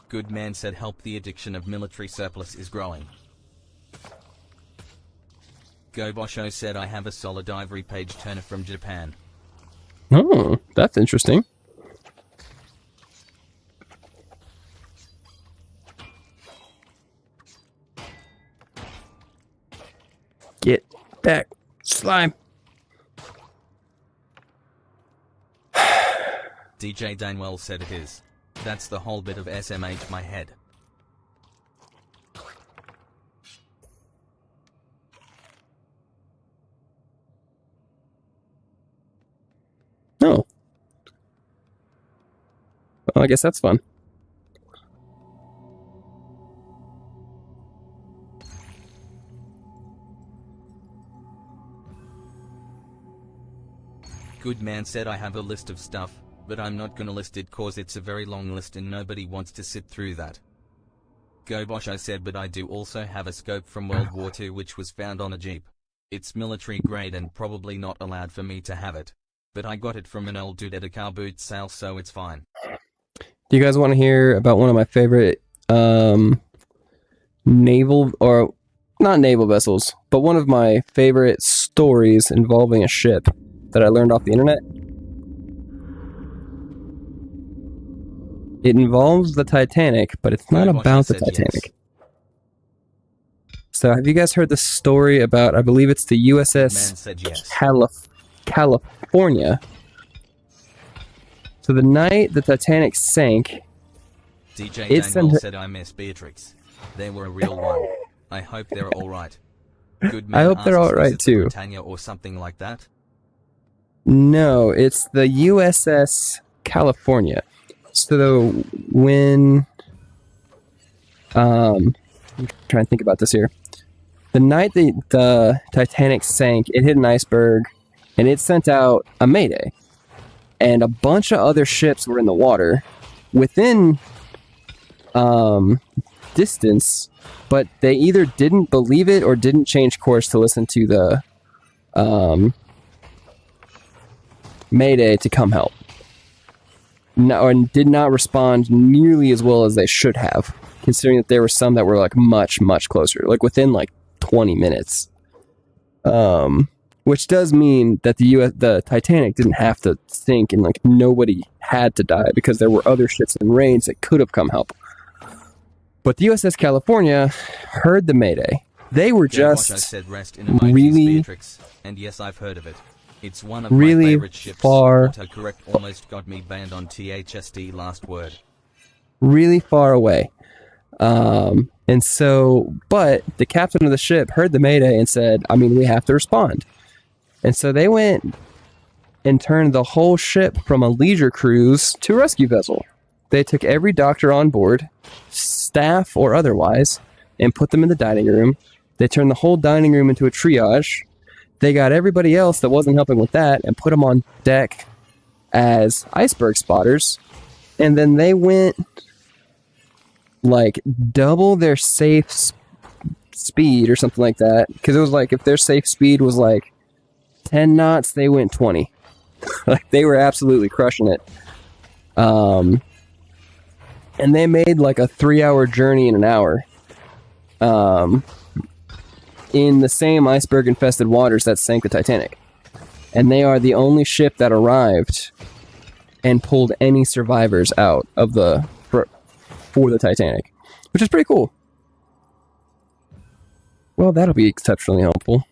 Good man said, help, the addiction of military surplus is growing. Go Bosho said, I have a solid ivory page turner from Japan. Oh, that's interesting. Get back, slime. DJ Danwell said it is. That's the whole bit of SMH my head. Oh. Well, I guess that's fun. Good man said I have a list of stuff, but I'm not gonna list it cause it's a very long list and nobody wants to sit through that. Go Bosh, I said, but I do also have a scope from World War II which was found on a Jeep. It's military grade and probably not allowed for me to have it. But I got it from an old dude at a car boot sale, so it's fine. Do you guys want to hear about one of my favorite naval, or not naval vessels, but one of my favorite stories involving a ship that I learned off the internet? It involves the Titanic, but it's not about the Titanic. Yes. So have you guys heard the story about, I believe it's the Man USS said yes. California? So the night the Titanic sank, DJ It's Daniel an- said I miss Beatrix. They were a real one. I hope they're alright. Good man I hope they're asks, all right, is it the too. Britannia or something like that? no, it's the USS California. So when, I'm trying to think about this here. The night the Titanic sank, it hit an iceberg, and it sent out a mayday. And a bunch of other ships were in the water within distance, but they either didn't believe it or didn't change course to listen to the mayday to come help. No, and did not respond nearly as well as they should have, considering that there were some that were like much, much closer, like within like 20 minutes. Which does mean that the Titanic didn't have to sink, and like nobody had to die because there were other ships in range that could have come help. But the USS California heard the mayday. They were Go Bosh, I just said rest in emojis, really- Beatrix. And yes, I've heard of it. It's one of really my favorite ships. far- Autocorrect almost got me banned on THSD last word. really far away. And so, but the captain of the ship heard the mayday and said, I mean, we have to respond. And so they went and turned the whole ship from a leisure cruise to a rescue vessel. They took every doctor on board, staff or otherwise, and put them in the dining room. They turned the whole dining room into a triage. They got everybody else that wasn't helping with that and put them on deck as iceberg spotters. And then they went like double their safe speed or something like that. Because it was like if their safe speed was like 10 knots, they went 20. Like they were absolutely crushing it. And they made like a 3-hour journey in an hour. In the same iceberg-infested waters that sank the Titanic. And they are the only ship that arrived and pulled any survivors out of for the Titanic, which is pretty cool. Well, that'll be exceptionally helpful.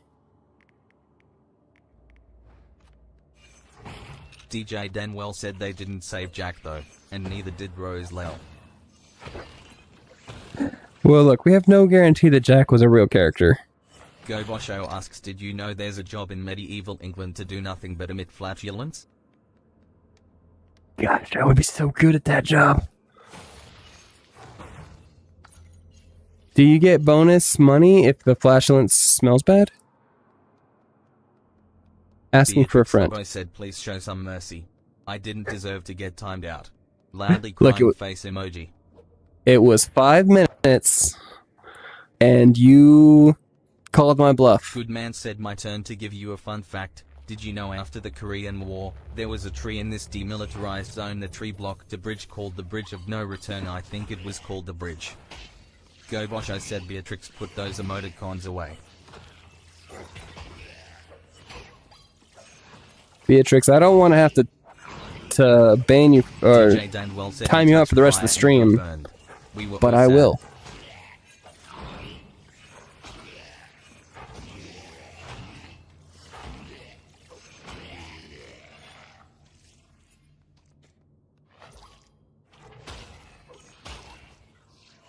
DJ Danwell said they didn't save Jack though, and neither did Rose Lell. Well, look, we have no guarantee that Jack was a real character. Go Bosho asks, did you know there's a job in medieval England to do nothing but emit flatulence? Gosh, I would be so good at that job. Do you get bonus money if the flatulence smells bad? Asking for a friend. I said, please show some mercy. I didn't deserve to get timed out. Loudly Look, crying face emoji. It was 5 minutes, and you called my bluff. Good man said, my turn to give you a fun fact. Did you know after the Korean War, there was a tree in this demilitarized zone? The tree blocked a bridge called the Bridge of No Return. I think it was called the bridge. Go Bosh, I said, Beatrix, put those emoticons away. Beatrix, I don't want to have to ban you or DJ Danwell said, time you out for the rest of the stream, but I will.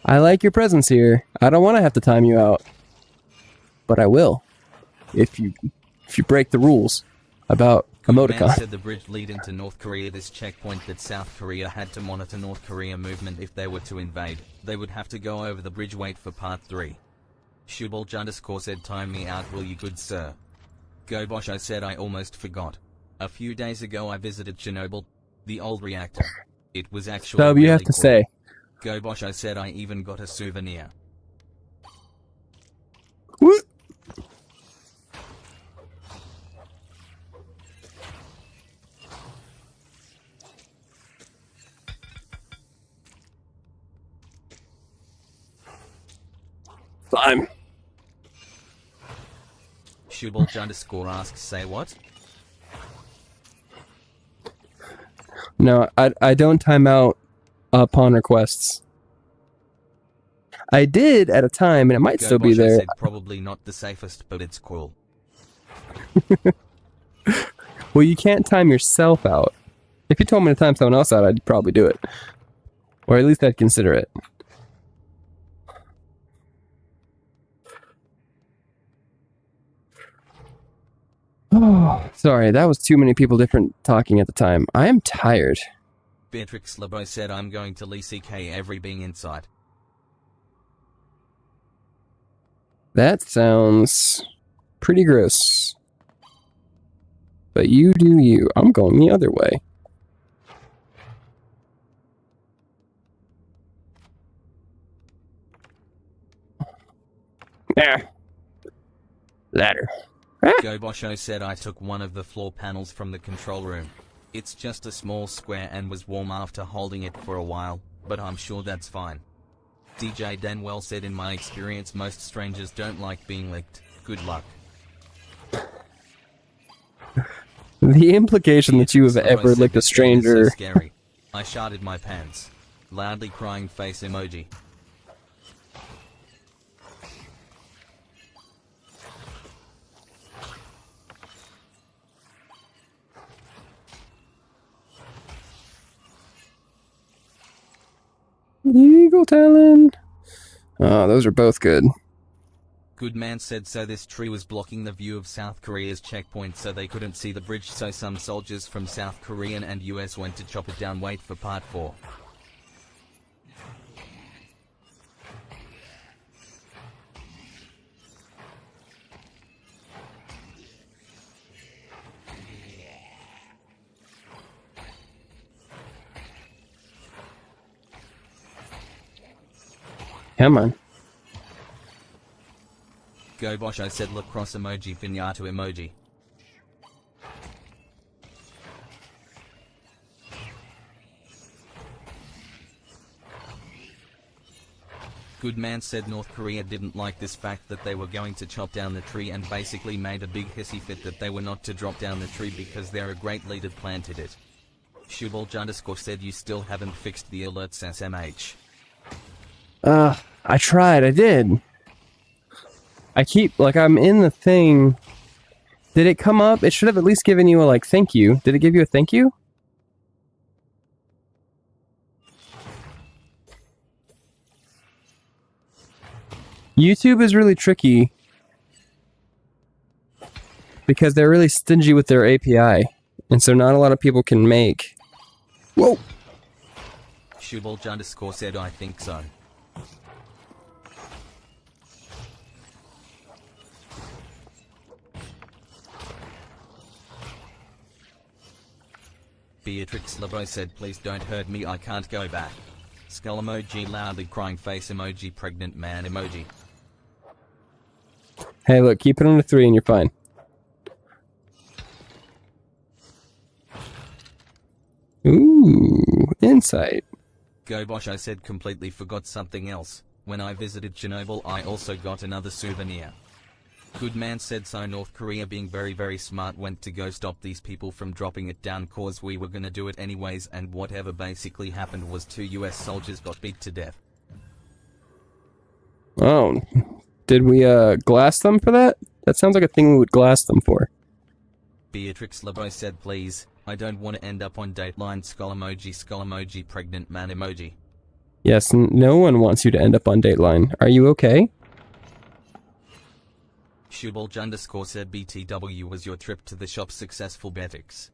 I like your presence here. I don't want to have to time you out, but I will if you break the rules about emoticon. Man said the bridge leading to North Korea. This checkpoint that South Korea had to monitor North Korea movement if they were to invade. They would have to go over the bridge. Wait for part 3. Shubulj _ said, time me out will you good sir. Go Bosh, I said, I almost forgot. A few days ago I visited Chernobyl, the old reactor. It was actually Sub, you really have to cool. say. Go Bosho said I even got a souvenir. What? Slime. Shubulge underscore asks, say what? No, I don't time out upon requests. I did at a time, and it might Go still be Bosho there. said probably not the safest, but it's cool. Well, you can't time yourself out. If you told me to time someone else out, I'd probably do it. Or at least I'd consider it. Oh, sorry, that was too many people different talking at the time. I am tired. Beatrix Lebo said I'm going to leck every being inside. That sounds pretty gross. But you do you. I'm going the other way. Ah. Ladder. Go Bosho said I took one of the floor panels from the control room. It's just a small square and was warm after holding it for a while, but I'm sure that's fine. DJ Danwell said in my experience most strangers don't like being licked. Good luck. The implication that you have Beatrix Lebo ever said licked a this game is so stranger. scary. I sharted my pants. Loudly crying face emoji. Eagle Talon. Oh, those are both good. Good man said so this tree was blocking the view of South Korea's checkpoint so they couldn't see the bridge, so some soldiers from South Korean and US went to chop it down. Wait for part 4. Come on. Go Bosho said lacrosse emoji Vinyata emoji. Good man said North Korea didn't like this fact that they were going to chop down the tree and basically made a big hissy fit that they were not to drop down the tree because they're a great leader planted it. Shubulge underscore said you still haven't fixed the alerts SMH. I tried. I did. I keep, like, I'm in the thing. Did it come up? It should have at least given you a, like, thank you. Did it give you a thank you? YouTube is really tricky because they're really stingy with their API. And so not a lot of people can make. Whoa! Shubulge underscore said I think so. Beatrix Lebo said please don't hurt me, I can't go back. Skull emoji, loudly crying face emoji, pregnant man emoji. Hey, look, keep it on a 3 and you're fine. Ooh, insight. Go Bosho said completely forgot something else. When I visited Chernobyl I also got another souvenir. Good man said so North Korea being very smart went to go stop these people from dropping it down cause we were gonna do it anyways, and whatever basically happened was 2 US soldiers got beat to death. Oh, did we glass them for that? That sounds like a thing we would glass them for. Beatrix Lebo said please, I don't want to end up on Dateline skull emoji, pregnant man emoji. Yes, no one wants you to end up on Dateline. Are you okay? Shubulge underscore said BTW was your trip to the shop successful Betix.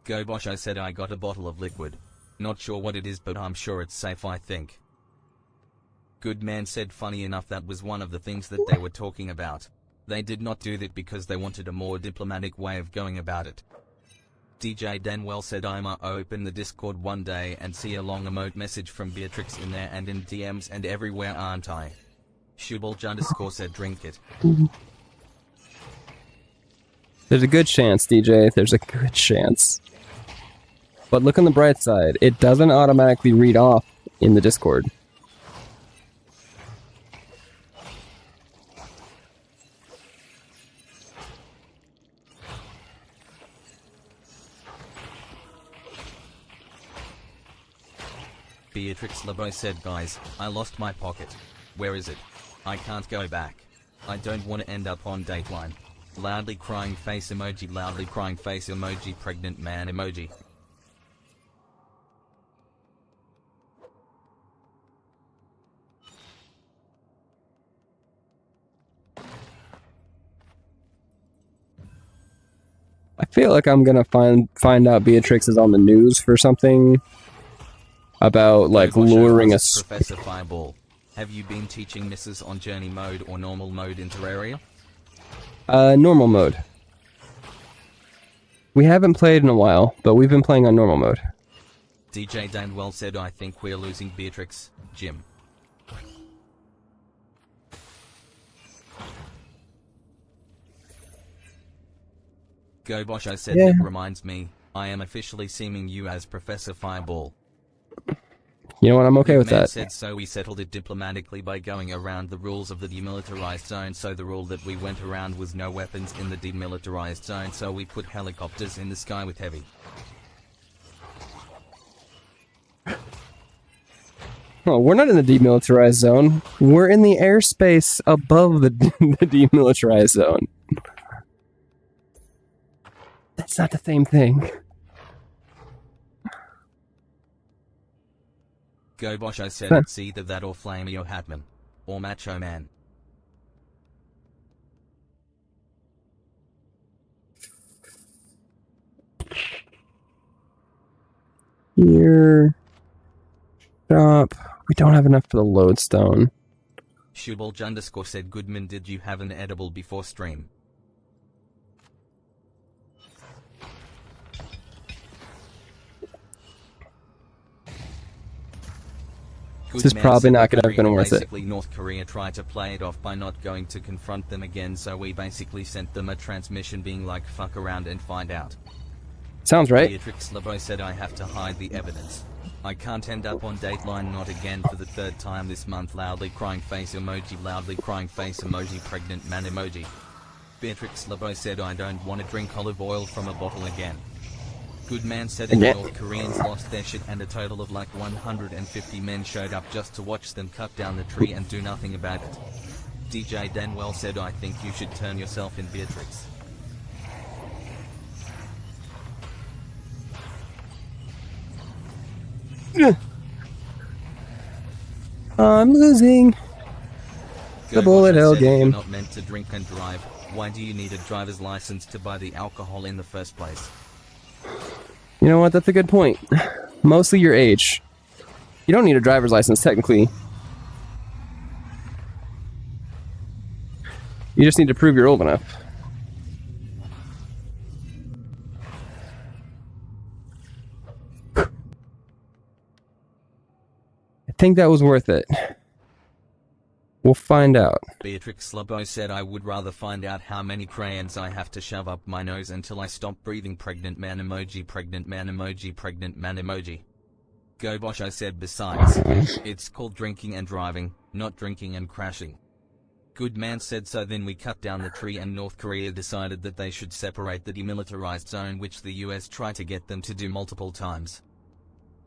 Go Bosh, I said I got a bottle of liquid. Not sure what it is, but I'm sure it's safe, I think. Good man said, funny enough, that was one of the things that they were talking about. They did not do that because they wanted a more diplomatic way of going about it. DJ Danwell said, I might open the Discord one day and see a long emote message from Beatrix in there and in DMs and everywhere, aren't I? Shubulj_ said, drink it. There's a good chance, DJ. There's a good chance. But look on the bright side. It doesn't automatically read off in the Discord. Beatrix Lebo said, guys, I lost my pocket. Where is it? I can't go back. I don't want to end up on Dateline. Loudly crying face emoji, loudly crying face emoji, pregnant man emoji. I feel like I'm gonna find out Beatrix is on the news for something about like luring us. Professor Fireball, have you been teaching misses on journey mode or normal mode in Terraria? Normal mode. We haven't played in a while, but we've been playing on normal mode. DJ Danwell said, I think we're losing Beatrix, Jim. Go Bosh, I said, Yeah. That reminds me, I am officially seeming you as Professor Fireball. You know what? I'm okay with Man that. said, so we settled it diplomatically by going around the rules of the demilitarized zone. So the rule that we went around was no weapons in the demilitarized zone, so we put helicopters in the sky with heavy. Oh, we're not in the demilitarized zone. We're in the airspace above the demilitarized zone. That's not the same thing. Go Bosh, I said, it's either that or Flamio Hatman. Or Macho Man. Here. Stop. We don't have enough for the lodestone. Shubulj_ said, Goodman, did you have an edible before stream? This is probably not going to have been worth it. Basically, North Korea tried to play it off by not going to confront them again, so we basically sent them a transmission being like, fuck around and find out. Sounds right. Beatrix Lebo said, I have to hide the evidence. I can't end up on Dateline, not again, for the third time this month. Loudly crying face emoji, loudly crying face emoji, pregnant man emoji. Beatrix Lebo said, I don't want to drink olive oil from a bottle again. Good man said, Yeah. North Koreans lost their shit and a total of like 150 men showed up just to watch them cut down the tree and do nothing about it. DJ Danwell said, I think you should turn yourself in, Beatrix. I'm losing. The bullet hell said, You're game. not meant to drink and drive. Why do you need a driver's license to buy the alcohol in the first place? You know what? That's a good point. Mostly your age. You don't need a driver's license, technically. You just need to prove you're old enough. I think that was worth it. We'll find out. Beatrix Lebo said, I would rather find out how many crayons I have to shove up my nose until I stop breathing. Pregnant man emoji, pregnant man emoji, pregnant man emoji. Go Bosh, I said, besides, it's called drinking and driving, not drinking and crashing. Good man said, so then we cut down the tree and North Korea decided that they should separate the demilitarized zone, which the US tried to get them to do multiple times.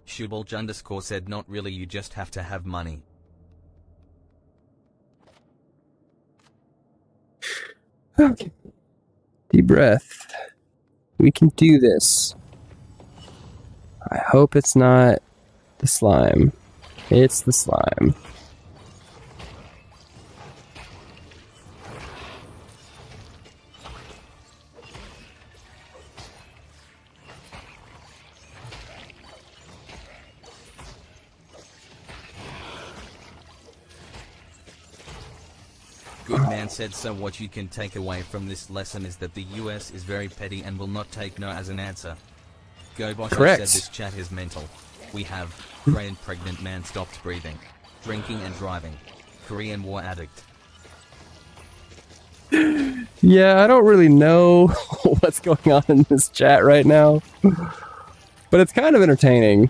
Shubulj_ said, not really, you just have to have money. Okay. Deep breath. We can do this. I hope it's not the slime. It's the slime. Good man said, so what you can take away from this lesson is that the US is very petty and will not take no as an answer. Go Bosch said this chat is mental. We have Korean pregnant man stopped breathing, drinking and driving, Korean war addict. Yeah, I don't really know what's going on in this chat right now, but it's kind of entertaining.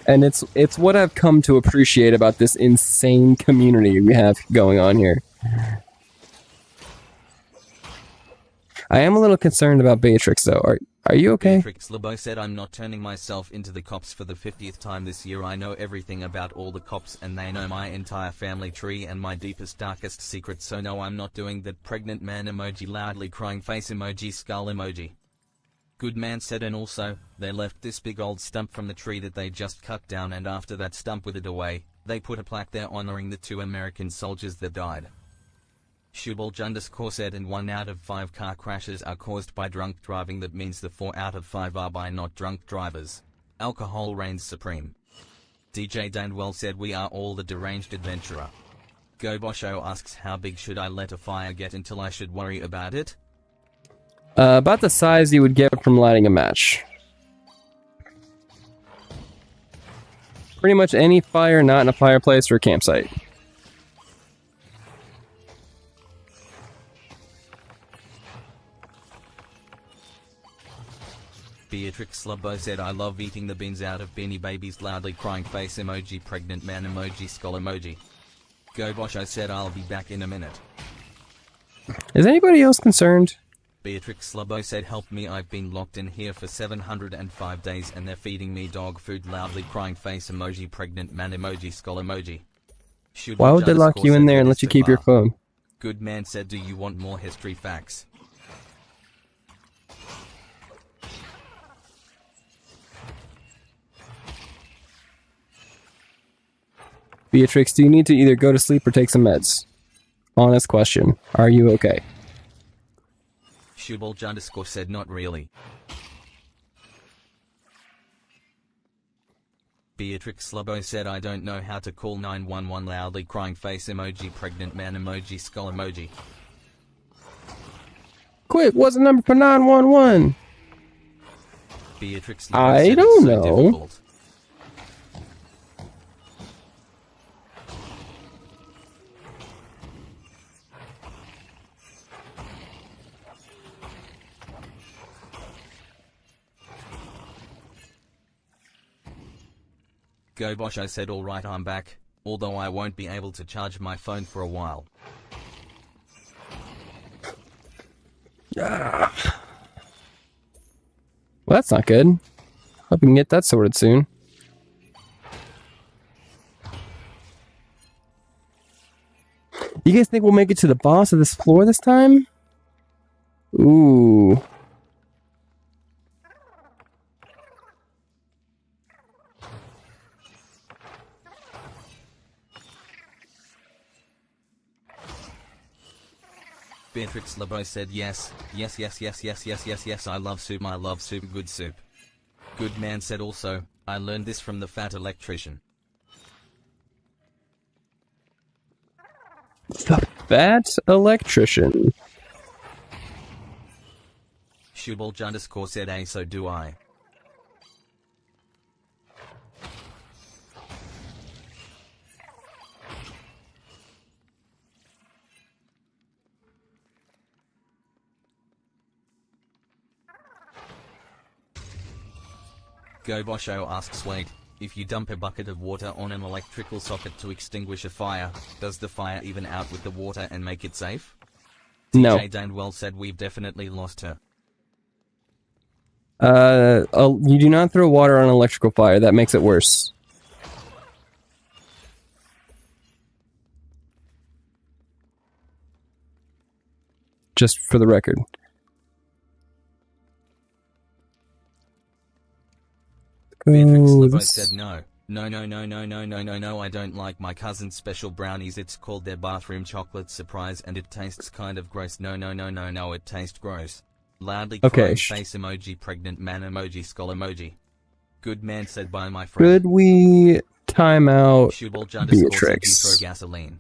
And it's what I've come to appreciate about this insane community we have going on here. I am a little concerned about Beatrix, though. Are you okay? Beatrix Lebo said, I'm not turning myself into the cops for the 50th time this year. I know everything about all the cops and they know my entire family tree and my deepest darkest secrets. So no, I'm not doing that. Pregnant man emoji, loudly crying face emoji, skull emoji. Good man said, and also, they left this big old stump from the tree that they just cut down, and after that stump withered away, they put a plaque there honoring the 2 American soldiers that died. Shubulj_ said, and 1 out of 5 car crashes are caused by drunk driving. That means the 4 out of 5 are by not drunk drivers. Alcohol reigns supreme. DJ Danwell said, we are all the deranged adventurer. Go Bosho asks, how big should I let a fire get until I should worry about it? About the size you would get from lighting a match. Pretty much any fire not in a fireplace or a campsite. Beatrix Lubbo said, I love eating the beans out of Beanie Babies, loudly crying face emoji, pregnant man emoji, skull emoji. Go Bosho said, I'll be back in a minute. Is anybody else concerned? Beatrix Lubbo said, help me, I've been locked in here for 705 days and they're feeding me dog food, loudly crying face emoji, pregnant man emoji, skull emoji. Why would they lock you in there and let you keep your phone? Good man said, do you want more history facts? Beatrix, do you need to either go to sleep or take some meds? Honest question. Are you okay? Shubulj_ said, not really. Beatrix Lubbo said, I don't know how to call 911, loudly crying face emoji, pregnant man emoji, skull emoji. Quick, what's the number for 911? Beatrix Lubbo I said, don't it's know. so difficult. Go Bosho said, alright, I'm back, although I won't be able to charge my phone for a while. Well, that's not good. Hope we can get that sorted soon. You guys think we'll make it to the boss of this floor this time? Ooh. Beatrix Lebo said, yes, I love soup, good soup. Good man said also, I learned this from the fat electrician. The fat electrician. Shubulj_ said, hey, so do I. Go Bosho asks, wait, if you dump a bucket of water on an electrical socket to extinguish a fire, does the fire even out with the water and make it safe? No. DJ Danwell said, we've definitely lost her. You do not throw water on an electrical fire. That makes it worse. Just for the record. Beatrix Lebo said, no, I don't like my cousin's special brownies. It's called their bathroom chocolate surprise and it tastes kind of gross. No, it tastes gross. Loudly crying face emoji, pregnant man emoji, skull emoji. Good man said, by my friend. Could we time out Shubulj_ Beatrix? throw gasoline.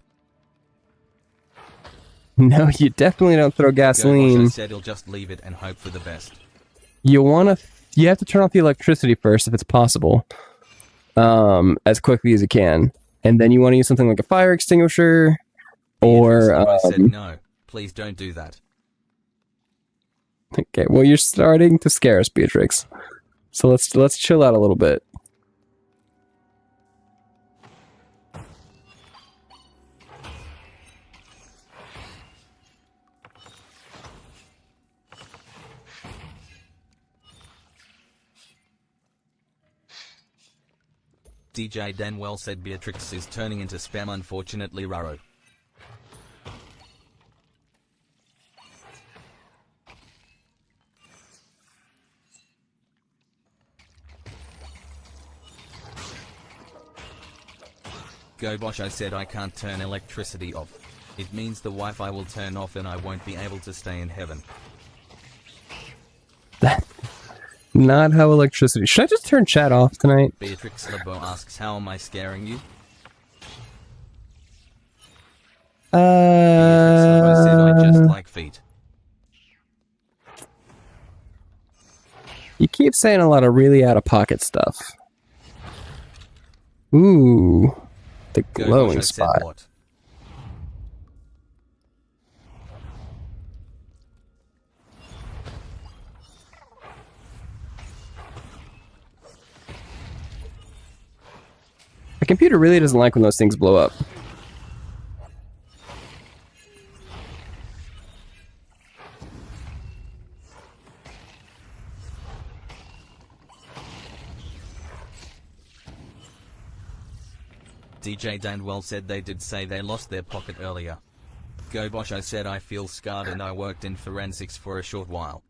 No, you definitely don't throw Go gasoline. said he'll just leave it and hope for the best. You have to turn off the electricity first if it's possible, as quickly as you can, and then you want to use something like a fire extinguisher, or I said no, please don't do that. okay. Well, you're starting to scare us, Beatrix. So let's chill out a little bit. DJ Danwell said Beatrix is turning into spam, unfortunately, Raro. Go Bosh, I said I can't turn electricity off. It means the Wi-Fi will turn off and I won't be able to stay in heaven. Not how electricity. Should I just turn chat off tonight? Beatrix Lebo asks, how am I scaring you? Beatrix Lebo said I just like feet. You keep saying a lot of really out-of-pocket stuff. Ooh, the glowing spot. What? My computer really doesn't like when those things blow up. DJ Danwell said they did say they lost their pocket earlier. Go Bosh, I said I feel scarred and I worked in forensics for a short while.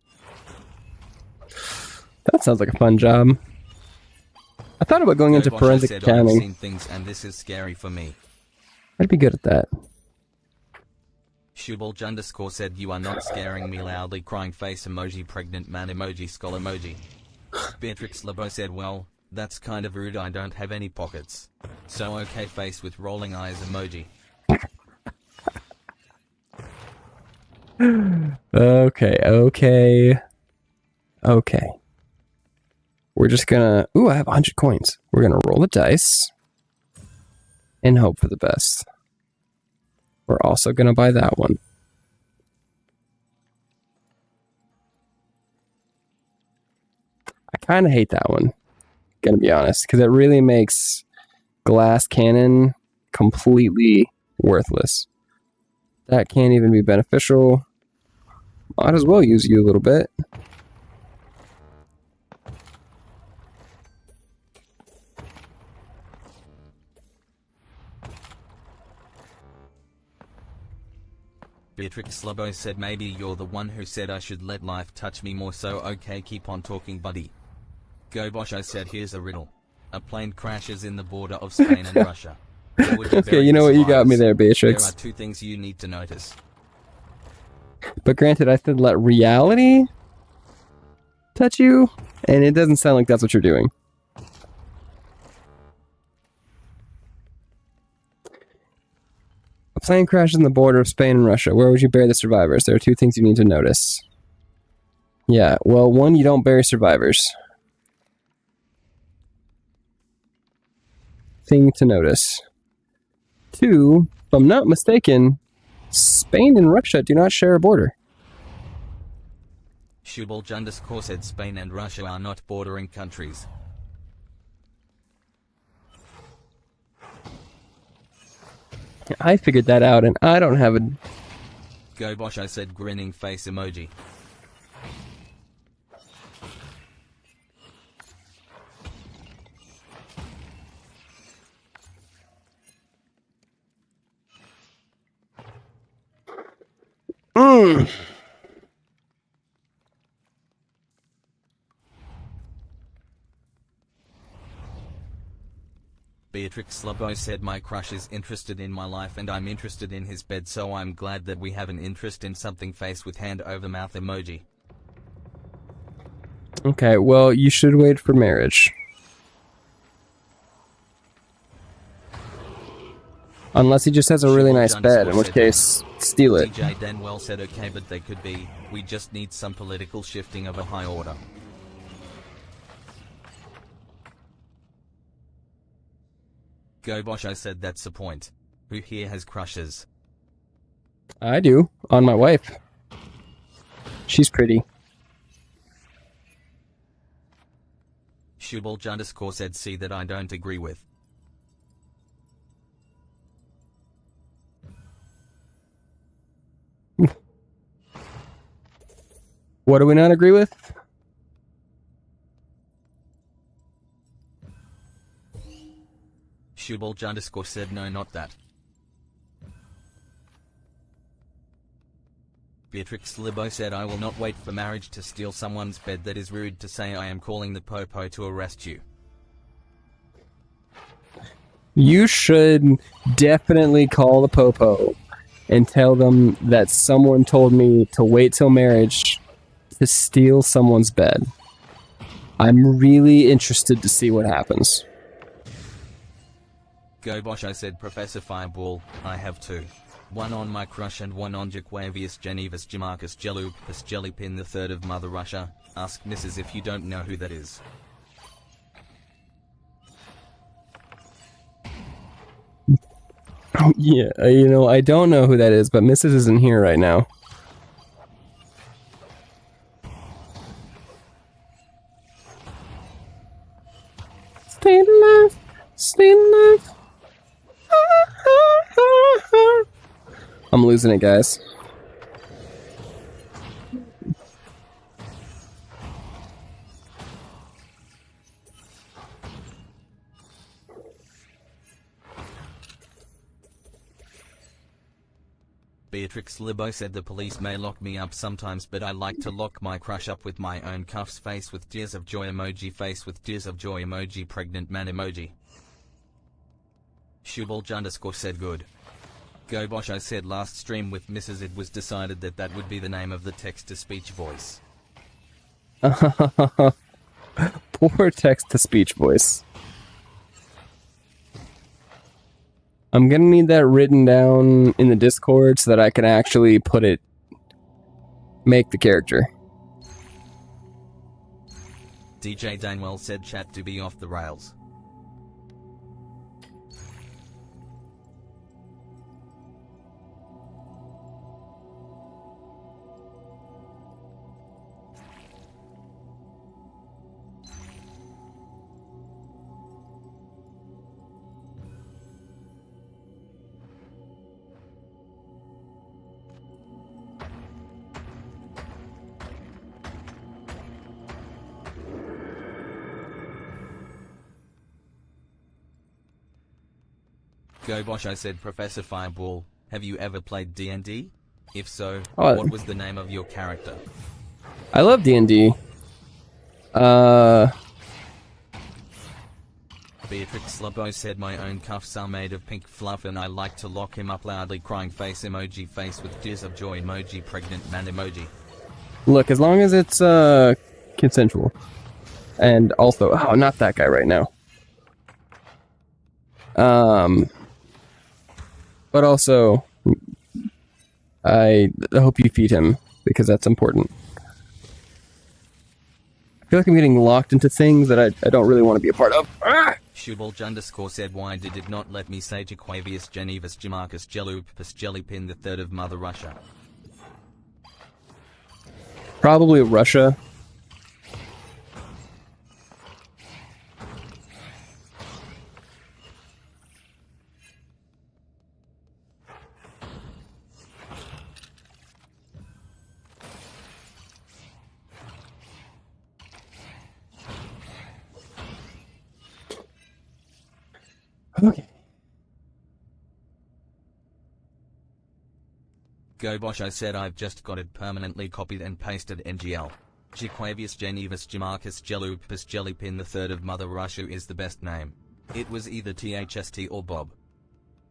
That sounds like a fun job. I thought about going into Bosh, forensic I said accounting. I've seen things and this is scary for me. I'd be good at that. Shubulj underscore said you are not scaring me, loudly crying face emoji, pregnant man emoji, skull emoji. Beatrix Lebo said, well, that's kind of rude, I don't have any pockets. So okay face with rolling eyes emoji. Okay. We're just gonna... Ooh, I have 100 coins. We're gonna roll the dice and hope for the best. We're also gonna buy that one. I kind of hate that one, gonna be honest, because it really makes glass cannon completely worthless. That can't even be beneficial. Might as well use you a little bit. Beatrix Lebo said maybe you're the one who said I should let life touch me more, so okay, keep on talking buddy. Go Bosh, I said here's a riddle. A plane crashes in the border of Spain and Russia. Okay, you know what, you got me there, Beatrix. There are two things you need to notice. But granted, I said let reality touch you, and it doesn't sound like that's what you're doing. A plane crashes in the border of Spain and Russia. Where would you bury the survivors? There are two things you need to notice. Yeah, well, one, you don't bury survivors. Thing to notice. Two, if I'm not mistaken, Spain and Russia do not share a border. Shubulj underscore said Spain and Russia are not bordering countries. I figured that out, and I don't have a... Go Bosh, I said grinning face emoji. Beatrix Lebo said my crush is interested in my life and I'm interested in his bed, so I'm glad that we have an interest in something, face with hand over mouth emoji. Okay, well, you should wait for marriage. Unless he just has a really nice bed, in which case, steal it. DJ Denwell said okay, but they could be. We just need some political shifting of a high order. Go Bosh, I said that's the point. Who here has crushes? I do, on my wife. She's pretty. Shubulj underscore said see that I don't agree with. What do we not agree with? Shubulj underscore said no, not that. Beatrix Libo said I will not wait for marriage to steal someone's bed. That is rude to say. I am calling the popo to arrest you. You should definitely call the popo and tell them that someone told me to wait till marriage to steal someone's bed. I'm really interested to see what happens. Go Bosh, I said Professor Fireball, I have two. One on my crush and one on Jaquavius Genevus Jamarcus Jelupus Jellypin III of Mother Russia. Ask Mrs. if you don't know who that is. Yeah, I don't know who that is, but Mrs. isn't here right now. Stay alive, stay alive. I'm losing it, guys. Beatrix Libo said the police may lock me up sometimes, but I like to lock my crush up with my own cuffs. Face with tears of joy emoji. Face with tears of joy emoji. Pregnant man emoji. Shubulj underscore said good. Go Bosh, I said last stream with Mrs. it was decided that that would be the name of the text-to-speech voice. Poor text-to-speech voice. I'm gonna need that written down in the Discord so that I can actually make the character. DJ Danwell said chat to be off the rails. Go Bosh, I said Professor Fireball, have you ever played D&D? If so, what was the name of your character? I love D&D. Beatrix Slabo said my own cuffs are made of pink fluff and I like to lock him up loudly. Crying face emoji. Face with tears of joy emoji. Pregnant man emoji. Look, as long as it's consensual. And also, oh, not that guy right now. But also, I hope you feed him, because that's important. I feel like I'm getting locked into things that I don't really want to be a part of. Ah! Shubulj underscore said why did it not let me say Jaquavius Genevus Jamarcus Jelupus Jellypin III of Mother Russia? Probably Russia. Okay. Go Bosh, I said I've just got it permanently copied and pasted. NGL. Jaquavius Genevus Jamarcus Jelupus Jellypin III of Mother Russia is the best name. It was either THST or Bob.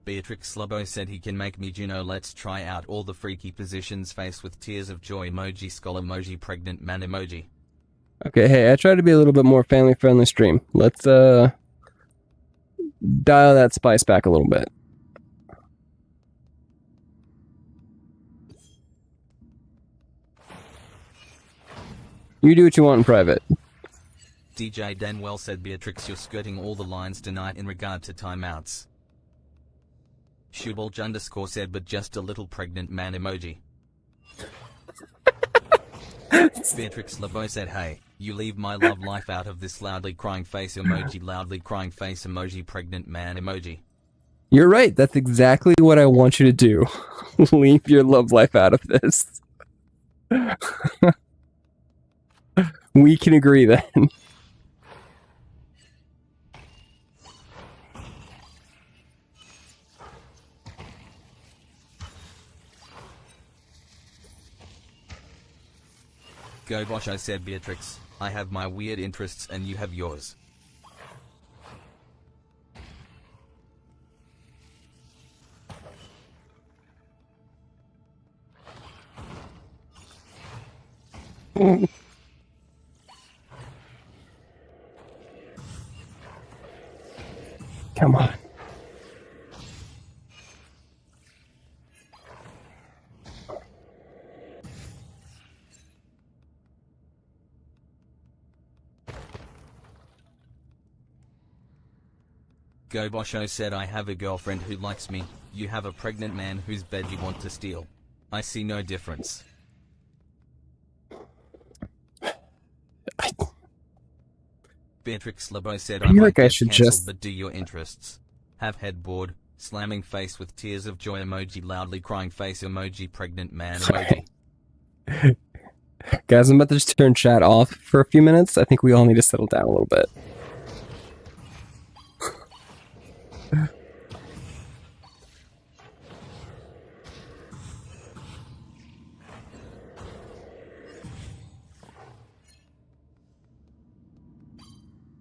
Beatrix Slabo said he can make me Juno. Let's try out all the freaky positions. Face with tears of joy emoji. Skull emoji. Pregnant man emoji. Okay, hey, I try to be a little bit more family-friendly stream. Let's, dial that spice back a little bit. You do what you want in private. DJ Danwell said, Beatrix, you're skirting all the lines tonight in regard to timeouts. Shubulj underscore said, but just a little pregnant man emoji. Beatrix LeBeau said, hey, you leave my love life out of this loudly crying face emoji, loudly crying face emoji, pregnant man emoji. You're right. That's exactly what I want you to do. Leave your love life out of this. We can agree then. Go Bosh, I said, Beatrix, I have my weird interests and you have yours. Come on. Go Bosho said, I have a girlfriend who likes me, you have a pregnant man whose bed you want to steal. I see no difference. Beatrix LeBeau said, I feel might like I get should cancelled, just- but do your interests. Have headboard, slamming face with tears of joy emoji, loudly crying face emoji, pregnant man emoji. Guys, I'm about to just turn chat off for a few minutes. I think we all need to settle down a little bit.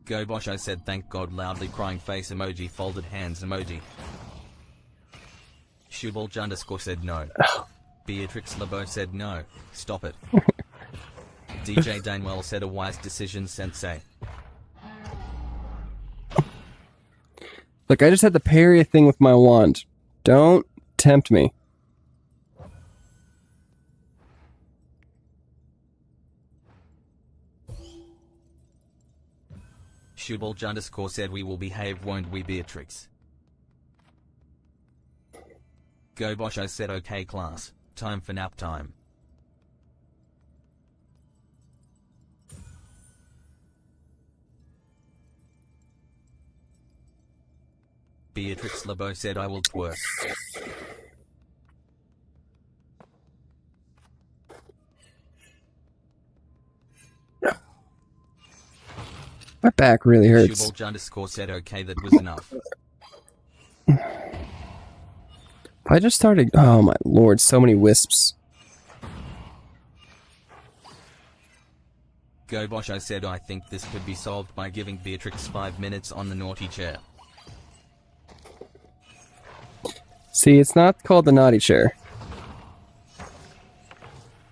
Go Bosh, I said, thank God, loudly crying face emoji, folded hands emoji. Shubulj underscore said no. Beatrix LeBeau said no, stop it. DJ Danwell said, a wise decision, sensei. Look, I just had to parry a thing with my wand. Don't tempt me. Shubulj underscore said, we will behave, won't we, Beatrix? Go Bosh, I said, okay class, time for nap time. Beatrix LeBeau said, I will twerk. My back really hurts. Shubulj underscore said, okay, that was enough. I just started... Oh my lord, so many wisps. Go Bosh, I said, I think this could be solved by giving Beatrix 5 minutes on the naughty chair. See, it's not called the naughty chair.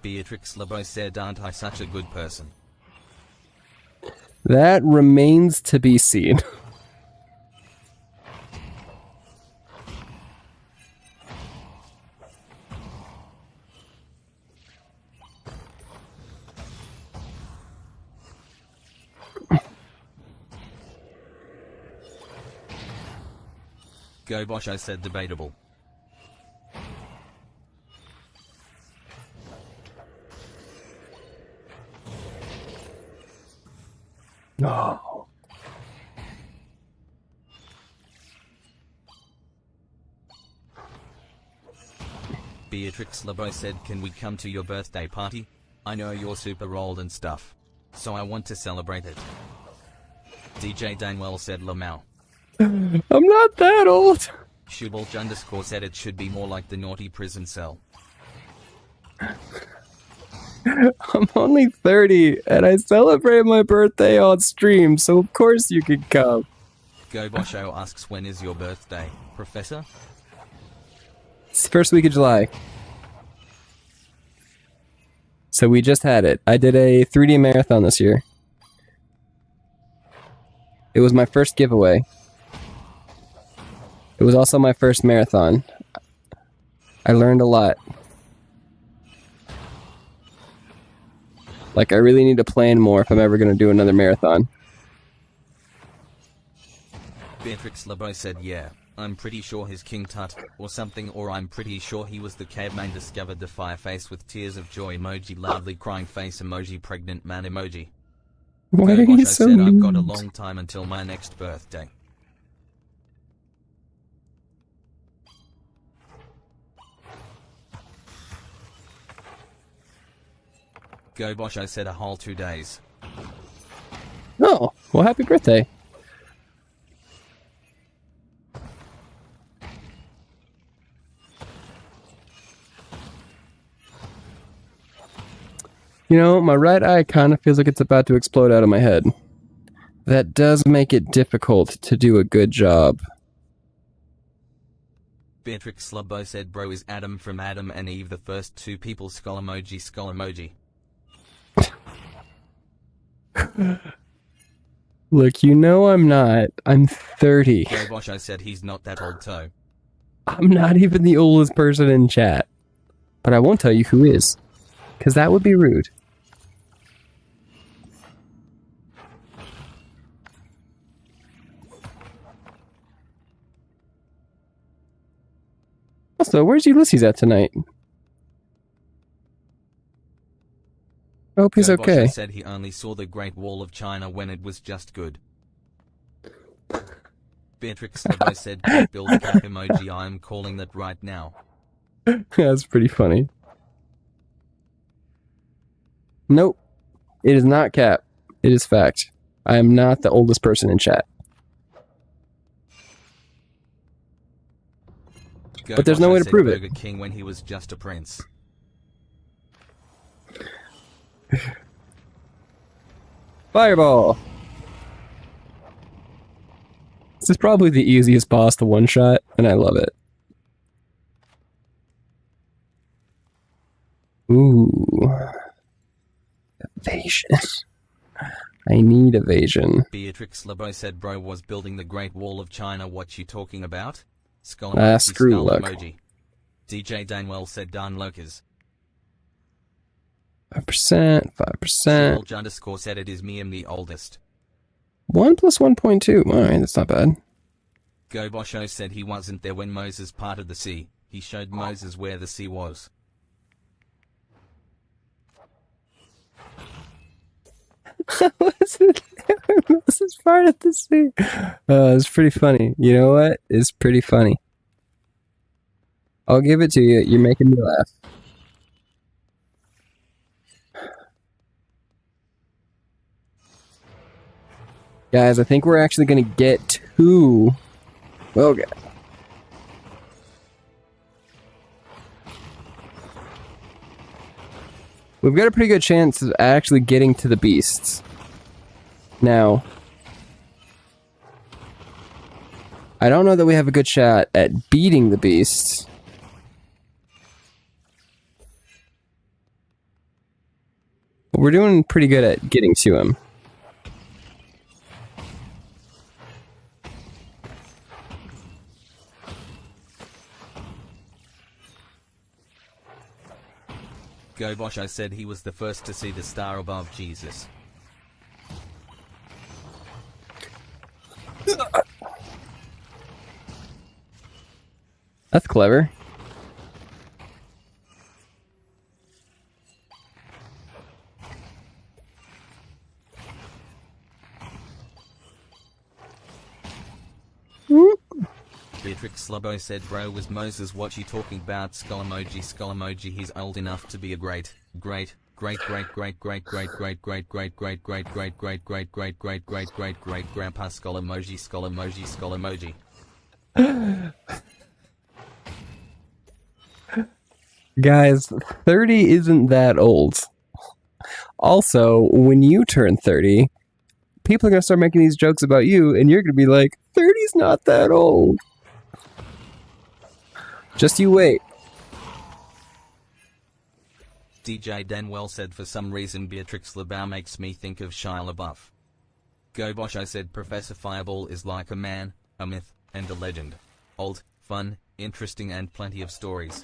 Beatrix LeBeau said, aren't I such a good person? That remains to be seen. Go Bosh, I said, debatable. No. Beatrix LeBeau said, can we come to your birthday party? I know you're super old and stuff, so I want to celebrate it. DJ Danwell said, Lamau. I'm not that old. Shubulj underscore said, it should be more like the naughty prison cell. I'm only 30, and I celebrate my birthday on stream, so of course you can come. Go Bosho asks, when is your birthday, Professor? It's the first week of July. So we just had it. I did a 3D marathon this year. It was my first giveaway. It was also my first marathon. I learned a lot. Like, I really need to plan more if I'm ever going to do another marathon. Beatrix Lebo said yeah, I'm pretty sure he's King Tut, or something, or I'm pretty sure he was the caveman discovered the fire face with tears of joy emoji, loudly crying face emoji, pregnant man emoji. Why are you so said I've got a mean? long time until my next birthday. Go Bosh, I said a whole 2 days. Oh, well, happy birthday. You know, my right eye kind of feels like it's about to explode out of my head. That does make it difficult to do a good job. Beatrix Lebo said bro is Adam from Adam and Eve, the first 2 people, skull emoji, skull emoji. Look, you know I'm not. I'm 30. Go Bosh, I said he's not that old toe. I'm not even the oldest person in chat. But I won't tell you who is. Because that would be rude. Also, where's Ulysses at tonight? I hope he's Go Bosh, okay. I said he only saw the Great Wall of China when it was just good. Beatrix Lebo said build cap emoji, I'm calling that right now. That's pretty funny. Nope. It is not cap. It is fact. I am not the oldest person in chat. Go But there's Bosh, no I way to said prove it. Burger King when he was just a prince. Fireball! This is probably the easiest boss to one-shot, and I love it. Ooh. Evasion. I need evasion. Beatrix Lebo said bro was building the Great Wall of China, what you talking about? Skull Ah, emoji, screw skull luck. emoji. DJ Danwell said Dan Lokers. 5%, 5%. George underscore said it is me, I'm the oldest. 1 plus 1.2. Alright, that's not bad. Go Bosho said he wasn't there when Moses parted the sea. He showed Moses where the sea was. This is part of the sea. It's pretty funny. You know what? It's pretty funny. I'll give it to you. You're making me laugh. Guys, I think we're actually going to get to... Okay. We've got a pretty good chance of actually getting to the beasts. Now, I don't know that we have a good shot at beating the beasts. But we're doing pretty good at getting to him. Go Bosho said he was the first to see the star above Jesus. That's clever. Beatrix Slubbo said bro was Moses, what you talking about? Skull emoji, he's old enough to be a great grandpa. Skull emoji. Guys, 30 isn't that old. Also, when you turn 30, people are going to start making these jokes about you, and you're going to be like, 30's not that old. Just you wait. DJ Danwell said for some reason Beatrix LeBow makes me think of Shia LaBeouf. Go Bosho said Professor Fireball is like a man, a myth, and a legend. Old, fun, interesting, and plenty of stories.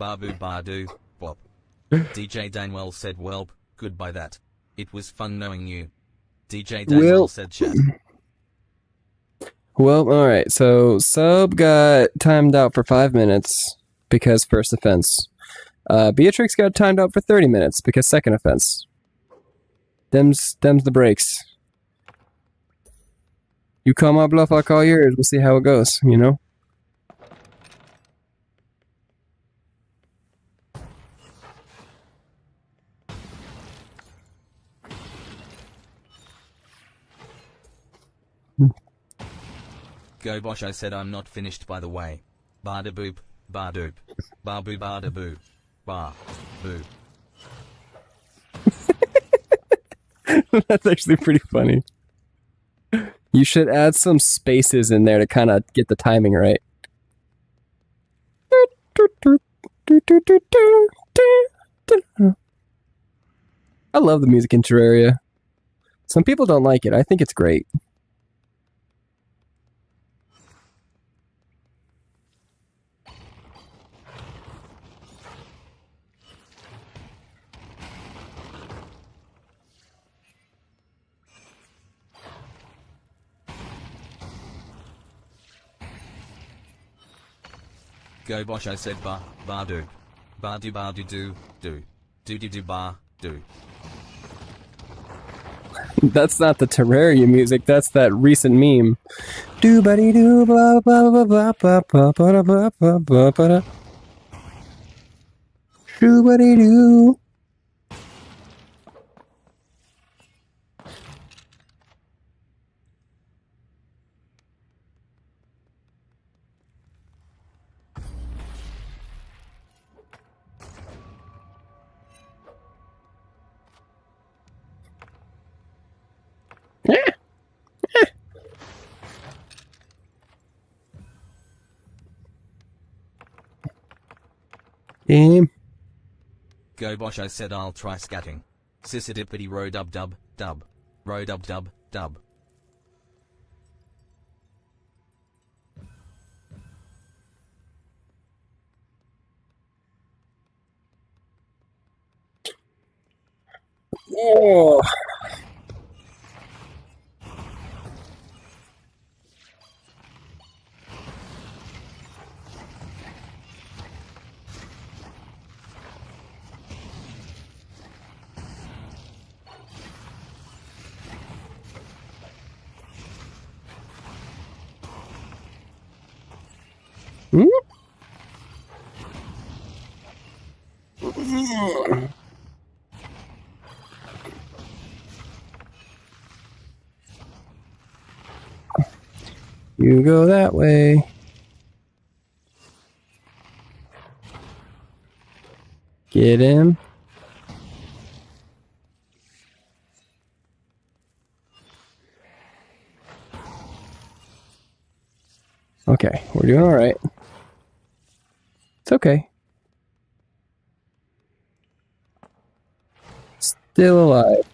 Babu Badu, Bop. DJ Danwell said, "Welp, goodbye that. It was fun knowing you." DJ Danwell said, "Chat." Well, all right. So Sub got timed out for 5 minutes because first offense. Beatrix got timed out for 30 minutes because second offense. Them's the breaks. You call my bluff, I'll call yours. We'll see how it goes, you know? Go Bosh, I said I'm not finished by the way. Bada boop, badoop. Babu bada boo. Ba. Boo. That's actually pretty funny. You should add some spaces in there to kind of get the timing right. I love the music in Terraria. Some people don't like it. I think it's great. Go Bosh, I said ba, badu. Badu badu do, do. Do do do ba, do. That's not the Terraria music. That's that recent meme. Do buddy do blah blah blah blah blah blah blah blah blah blah blah. Do buddy do. Game. Go Bosh, I said I'll try scatting. Sissidipity ro dub dub dub. Ro dub dub dub. Oh. Hmm? You go that way. Get him. Okay, we're doing all right. It's okay. Still alive.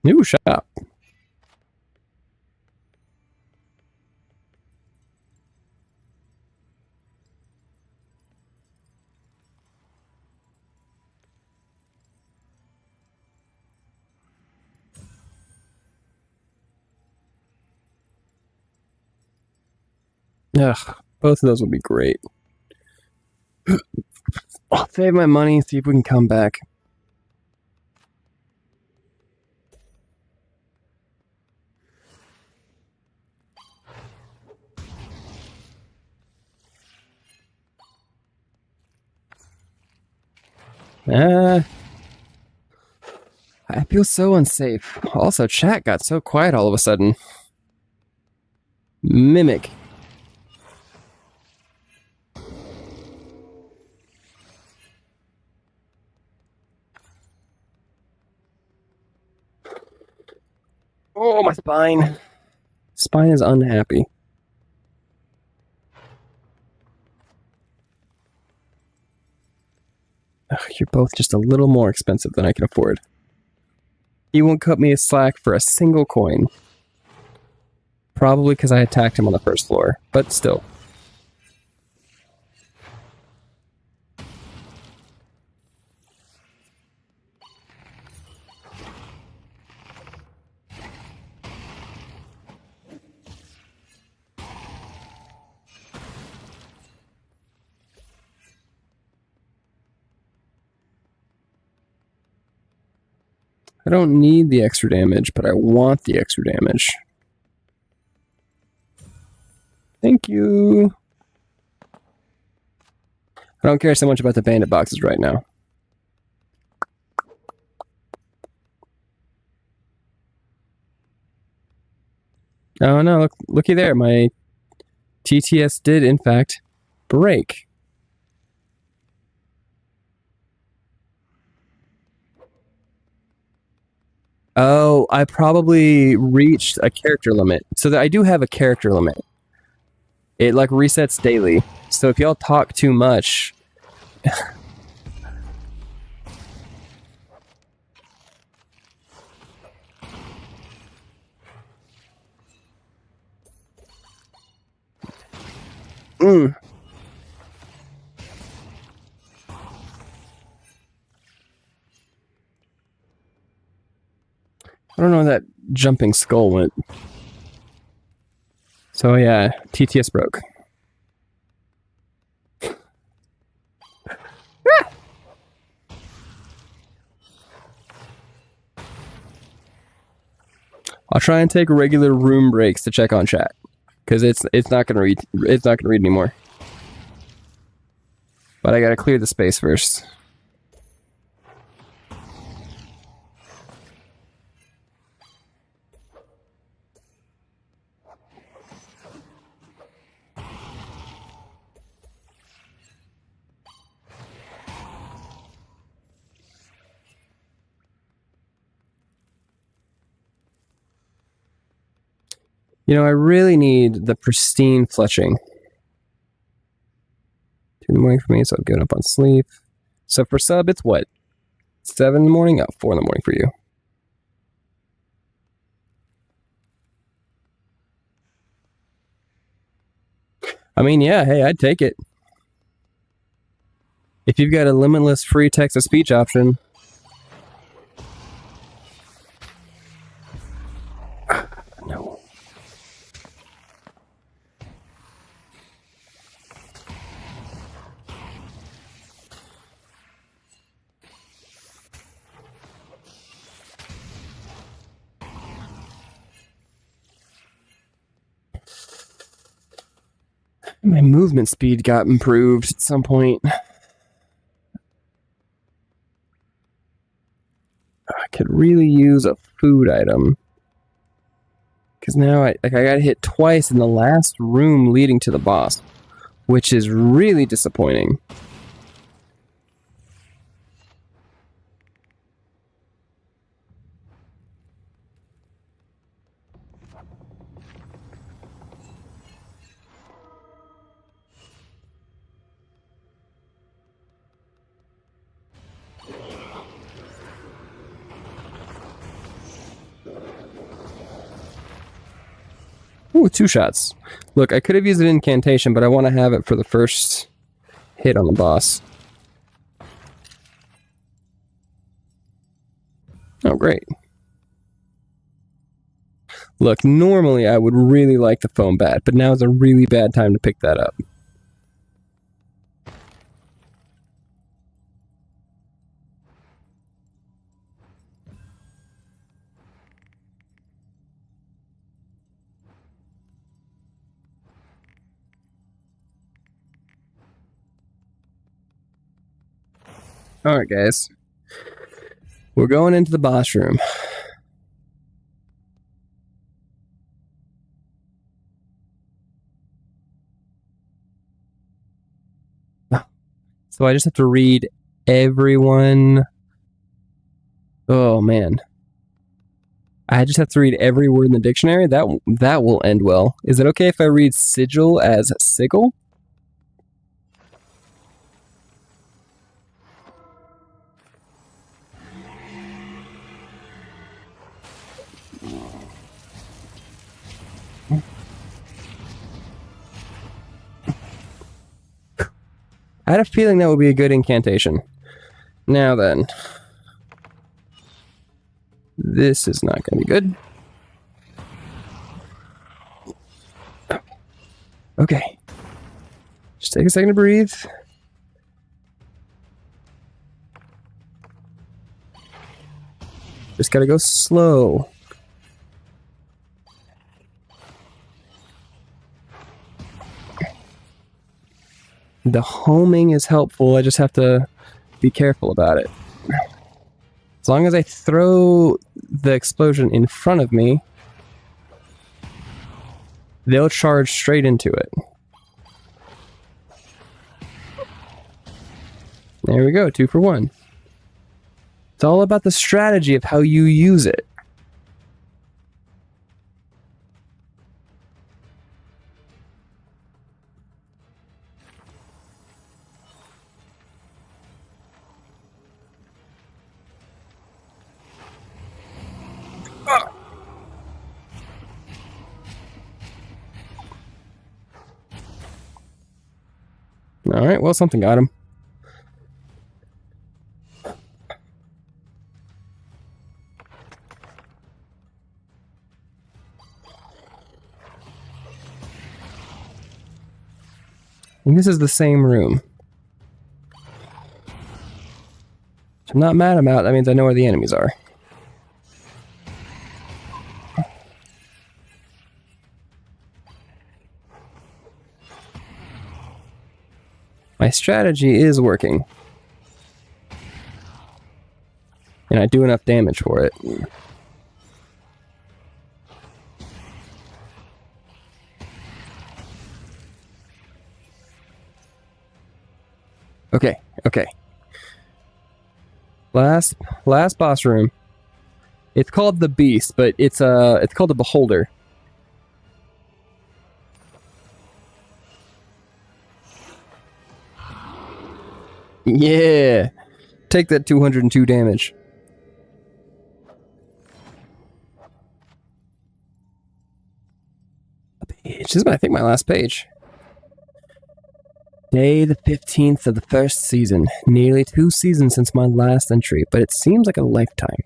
New shop. Ugh, both of those would be great. I'll save my money, see if we can come back. I feel so unsafe. Also, chat got so quiet all of a sudden. Mimic. Oh, my spine. Spine is unhappy. Ugh, you're both just a little more expensive than I can afford. He won't cut me a slack for a single coin. Probably because I attacked him on the first floor, but still. I don't need the extra damage, but I want the extra damage. Thank you. I don't care so much about the bandit boxes right now. Oh no, looky there. My TTS did, in fact, break. Oh, I probably reached a character limit. So that I do have a character limit. It like resets daily. So if y'all talk too much... I don't know where that jumping skull went. So yeah, TTS broke. I'll try and take regular room breaks to check on chat, because it's not gonna read anymore. But I gotta clear the space first. You know, I really need the pristine fletching. 2 in the morning for me, so I've given up on sleep. So for sub, it's what? 7 in the morning? Oh, 4 in the morning for you. I mean, yeah, hey, I'd take it. If you've got a limitless free text-to-speech option. No. My movement speed got improved at some point. I could really use a food item. Because now I got hit twice in the last room leading to the boss, which is really disappointing. Ooh, 2 shots. Look, I could have used an incantation, but I want to have it for the first hit on the boss. Oh, great. Look, normally I would really like the foam bat, but now is a really bad time to pick that up. Alright, guys. We're going into the boss room. So I just have to read everyone. Oh, man. I just have to read every word in the dictionary? That will end well. Is it okay if I read sigil as sigil? I had a feeling that would be a good incantation. Now then. This is not going to be good. Okay. Just take a second to breathe. Just gotta go slow. The homing is helpful, I just have to be careful about it. As long as I throw the explosion in front of me, they'll charge straight into it. There we go, 2 for 1. It's all about the strategy of how you use it. Alright, well, something got him. And this is the same room. So I'm not mad about it. That means I know where the enemies are. My strategy is working. And I do enough damage for it. Okay, okay. Last boss room. It's called the Beast, but it's called the Beholder. Yeah. Take that 202 damage. This is, I think, my last page. Day the 15th of the first season. Nearly 2 seasons since my last entry, but it seems like a lifetime.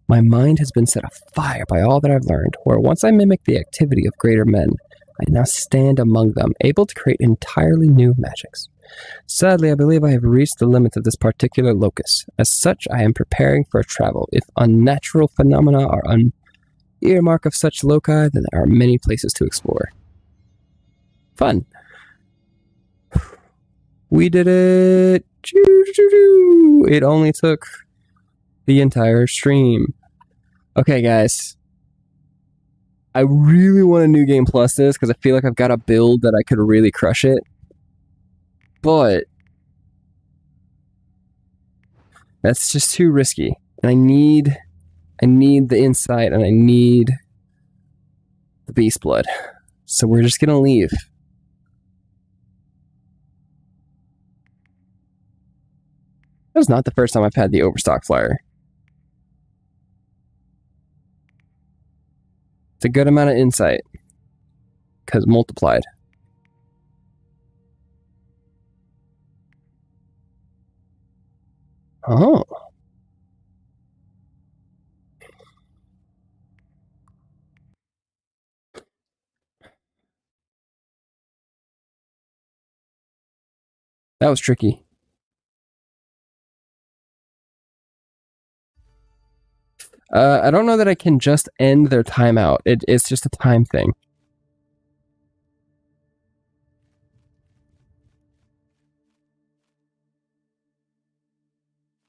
My mind has been set afire by all that I've learned, where once I mimicked the activity of greater men, I now stand among them, able to create entirely new magics. Sadly, I believe I have reached the limits of this particular locus. As such, I am preparing for a travel. If unnatural phenomena are an earmark of such loci, then there are many places to explore. Fun. We did it! It only took the entire stream. Okay, guys. I really want a New Game Plus this, because I feel like I've got a build that I could really crush it. But that's just too risky. And I need the insight, and I need the beast blood. So we're just gonna leave. That's not the first time I've had the Overstock flyer. It's a good amount of insight. Because multiplied. Oh. That was tricky. I don't know that I can just end their timeout. It's just a time thing.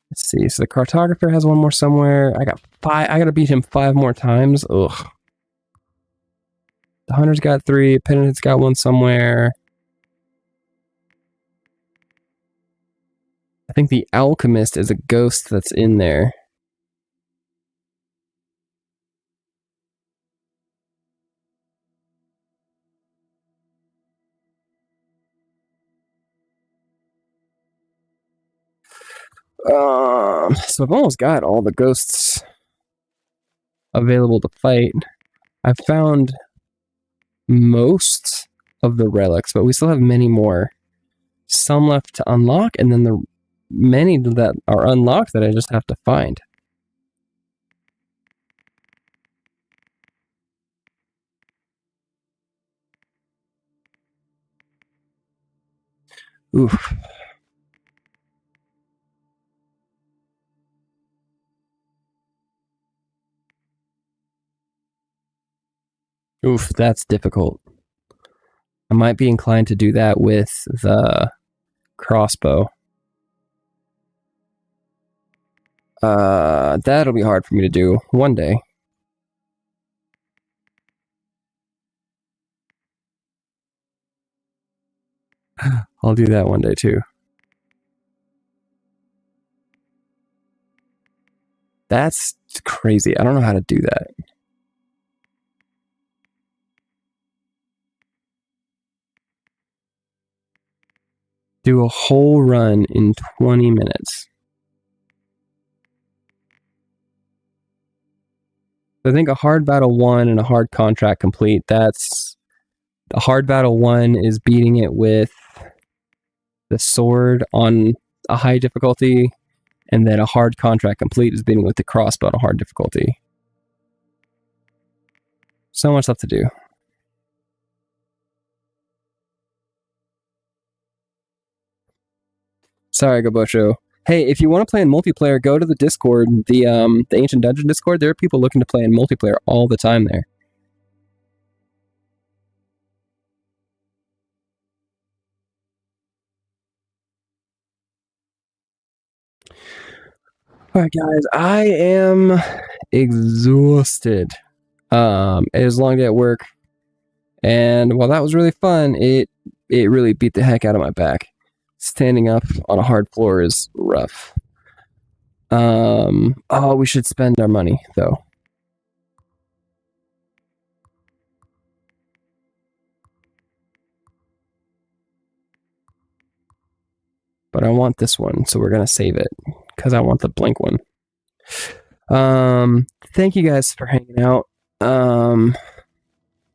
Let's see. So the cartographer has one more somewhere. I gotta beat him 5 more times. Ugh. The hunter's got 3. Penitent's got 1 somewhere. I think the alchemist is a ghost that's in there. So I've almost got all the ghosts available to fight. I've found most of the relics, but we still have many more. some left to unlock, and then the many that are unlocked that I just have to find. Oof. Oof, that's difficult. I might be inclined to do that with the crossbow. That'll be hard for me to do one day. I'll do that one day too. That's crazy. I don't know how to do that. Do a whole run in 20 minutes. I think a hard battle 1 and a hard contract complete. That's a hard battle 1 is beating it with the sword on a high difficulty, and then a hard contract complete is beating with the crossbow on a hard difficulty. So much left to do. Sorry, Gobosho. Hey, if you want to play in multiplayer, go to the Discord, the Ancient Dungeon Discord. There are people looking to play in multiplayer all the time there. All right, guys, I am exhausted. It was a long day at work, and while that was really fun, it really beat the heck out of my back. Standing up on a hard floor is rough. Oh, we should spend our money though. But I want this one, so we're gonna save it because I want the blink one. Thank you guys for hanging out.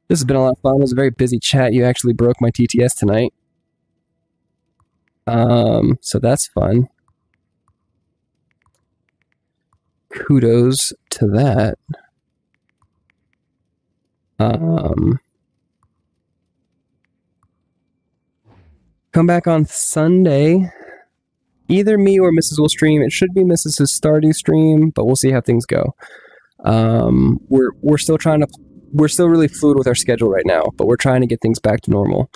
This has been a lot of fun. It was a very busy chat. You actually broke my TTS tonight. So that's fun. Kudos to that. Come back on Sunday. Either me or Mrs. will stream. It should be Mrs.'s starting stream, but we'll see how things go. We're still really fluid with our schedule right now, but we're trying to get things back to normal.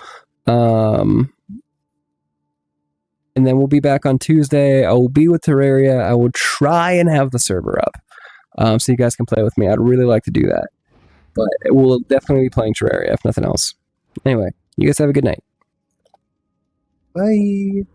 And then we'll be back on Tuesday. I will be with Terraria. I will try and have the server up, so you guys can play with me. I'd really like to do that, but we'll definitely be playing Terraria if nothing else. Anyway, you guys have a good night. Bye.